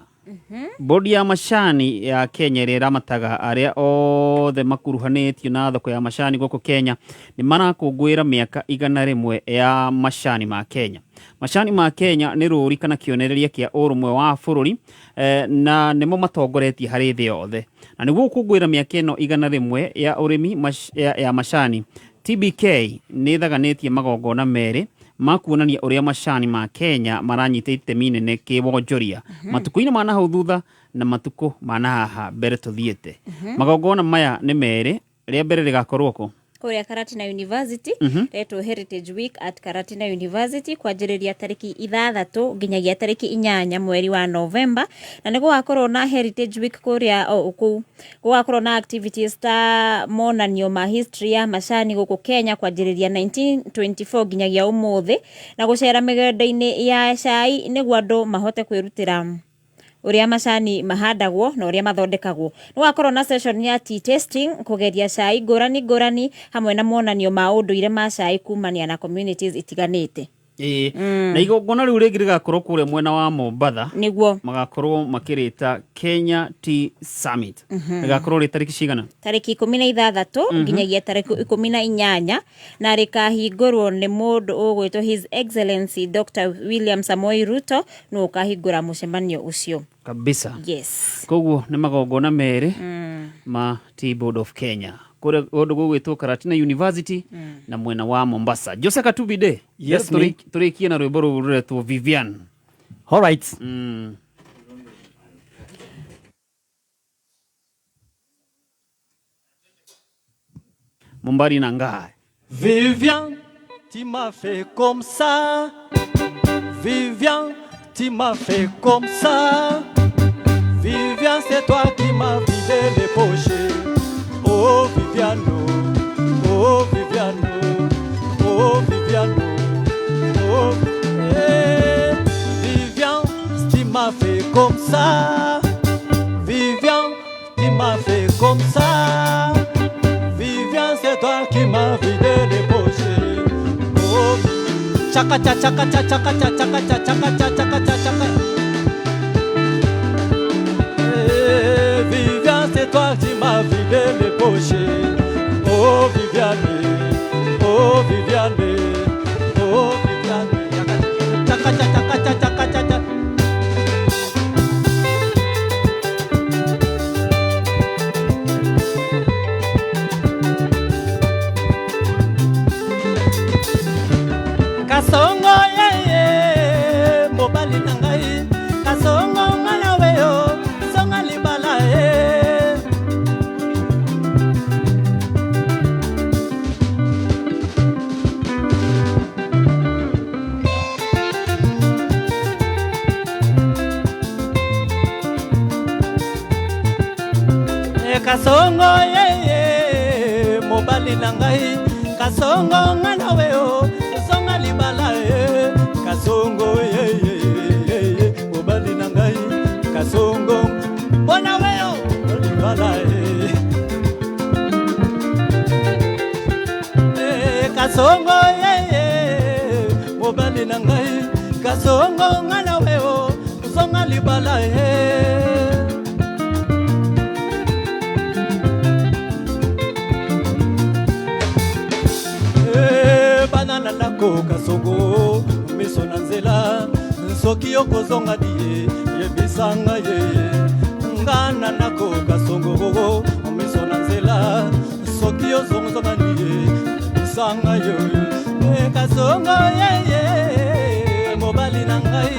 Bodi ya mashani ya Kenya ĩrĩa ĩramataga arĩa othe makuruhanĩtio na thoko ya mashani gũkũ Kenya nĩ marakũngũĩra mĩaka 100 ya mashani ma Kenya. Mashani ma Kenya nĩ rũri kana kĩonereria kĩa ũrũmwe wa bũrũri na nĩmo matongoretie harĩ thĩ yothe. Na nĩguo gũkũngũĩra mĩaka ĩno 100 ya ũrĩmi ya mashani, TBK nĩ thaganĩtie magongona merĩ makuonania ũrĩa mashani ma Kenya maranyita itemi inene kĩwonjoria matukũ-inĩ ma nahau thutha na matukũ ma nahaha mbere tuthiĩte. Magongona maya nĩ merĩ, rĩa mbere rĩgakorwo kũ Korea Karatina University, retwo Heritage Week at Karatina University kwanjĩrĩria tariki 6 nginyagia tariki 8 mweri wa November, na nĩ gũgakorwo na Heritage Week Korea gũgakorwo na activities ta monanio ma history ya mashani gũkũ Kenya kwanjĩrĩria 1924 nginyagia ũmũthĩ, na gũcera mĩgũnda-inĩ ya cai nĩguo andũ mahote kwĩrutĩra uria mashani mahandagwo na uria mathondekagwo. Nĩ gũgakorwo na session ya tea tasting, kugeria cai ngũrani hamwe na monanio ma ũndũire ma cai kumania na communities itiganĩte. Na igongona rĩu rĩngĩ rĩgakorwo kũrĩa mwena wa Mombatha nĩguo magakorwo makĩrĩta Kenya Tea Summit. Rĩgakorwo rĩ tariki cigana? Tariki 16 nginyagia tariki 18, na rĩkahingũrwo nĩ mũndũ ũgwĩtwo His Excellency Dr. William Samoei Ruto no ũkahingũra mũcemanio ũcio kabisa. Yes. Koguo nĩ magongona merĩ ma T-Board of Kenya kũrĩa ũndũ gũgwĩtwo Karatina University na mwena wa Mombasa. Jose Katumbide, yes, tũrĩkie na rwĩmbo rũu rũretwo Vivian. All right. Mombari na ngai. Vivian, tu m'as fait comme ça. Vivian, tu m'as fait comme ça. Vivian, c'est toi qui m'as vidé les poches. Oh Viviano, oh Viviano, oh Viviano, oh Vivian, tu m'as fait comme ça. Vivian, tu m'as fait comme ça. Vivian, c'est toi qui m'as vidé les poches. Oh, chaka cha chaka cha chaka cha chaka cha chaka cha chaka cha chaka. Vivian, c'est toi qui m'as vidé les poches. Oh Viviane, oh Viviane, oh Viviane. Chaka cha chaka cha chaka cha chaka. Kasongo ye mobali nangai, kasongo malawe yo, songa libala kasongo ye mobali nangai, kasongo malawe yo, songa libala kasongo yeye mobali na ngai kasongo ngana weo songa libala banana nako kasongo miso na nzela soki okozonga die yebisanga ye ngana nako kasongo miso na nzela soki ozonga die yebisanga ye kasongo ye mobali na ngai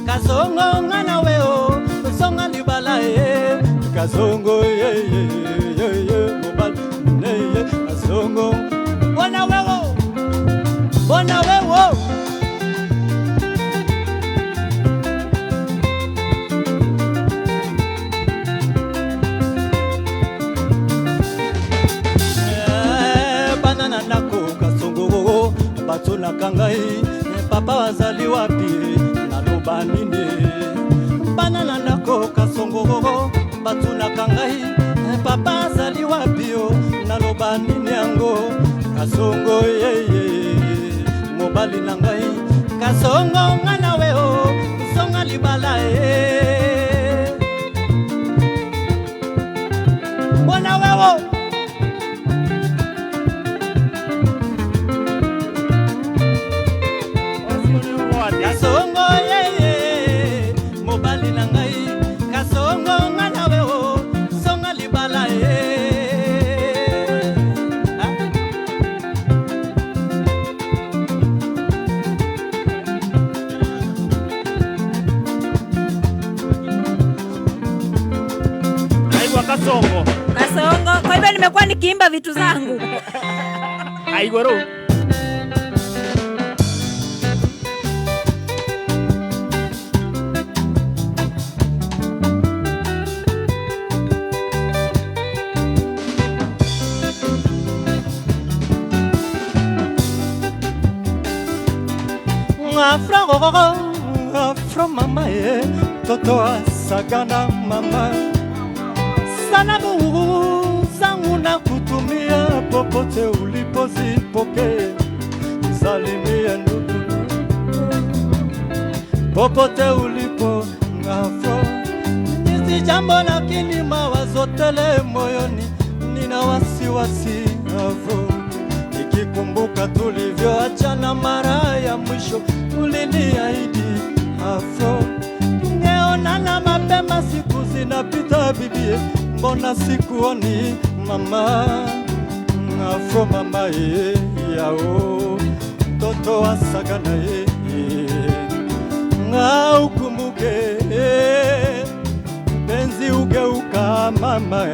kasongo ngana weo songa libala ye kasongo ye mobali ye kasongo bona wewo banana nako kasongo batuna kangai papa wazali wapi naloba nini banana nako kasongo batuna kangai papa wazali wapi naloba nini yango kasongo yeye mobali na ngai kasongo ngana weo songa libala bona wewo kasongo yeye mobali na ngai kasongo ngana weo songa libala Kasongo, kwa hivyo nimekuwa nikiimba vitu zangu. Aigoro. Afro mama toto asagana mama sana zangu na kutumia popote ulipozipoke salimia ndugu popote ulipo Afro nisi jambo lakini mawazo tele moyoni nina wasiwasi Afro nikikumbuka tulivyoachana mara ya mwisho uliniahidi Afro tungeonana mapema siku zinapita bibie mbona sikuoni mama Afro mama yao toto asagana ukumbuke penzi ugeuka mama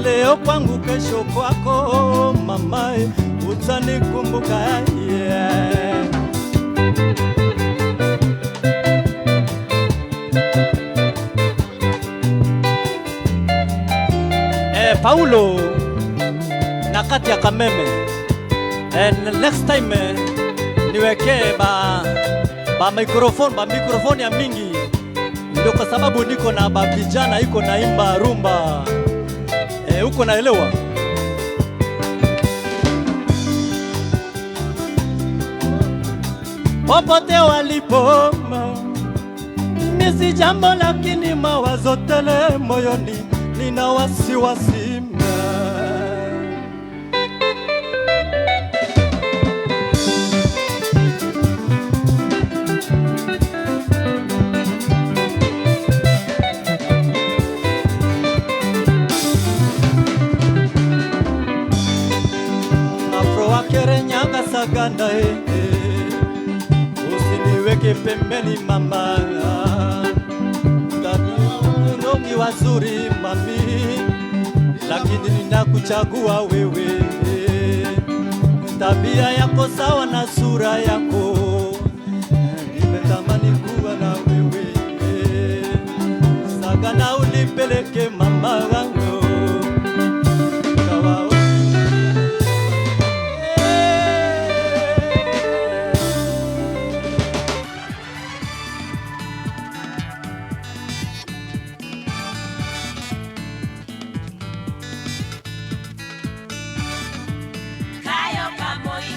leo kwangu kesho kwako mama utanikumbuka Paulo na kati ya Kameme next time niweke ba microphone ya mingi ndio kwa sababu niko na vijana iko naimba rumba huko naelewa popote walipo misi jambo lakini mawazo tele moyoni nina wasiwasi Afro wakere nyaga saganda usiniweke pembeni mama Nongi wazuri mami lakini ninakuchagua wewe tabia yako sawa na sura yako nimetamani kuwa na wewe sagana ulipeleke mama wangu Kayo kamoy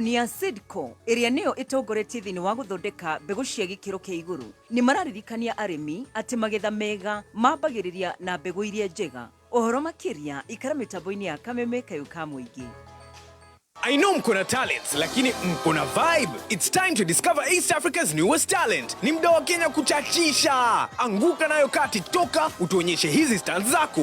kambuni ya Sidco ĩrĩa nĩyo ĩtongoretie thĩinĩ wa gũthondeka mbegũ cia gĩkĩro kĩa igũrũ nĩ mararirikania arĩmi atĩ magetha mega mambagĩrĩria na mbegũ iria njega. Ũhoro makĩria ikara mĩtambo-inĩ ya Kameme Kayuka Mũingĩ. I know mko na talents, lakini mko na vibe. It's time to discover East Africa's newest talent. Ni muda wa Kenya kuchachisha. Anguka nayo kati, toka utuonyeshe hizi stars zako.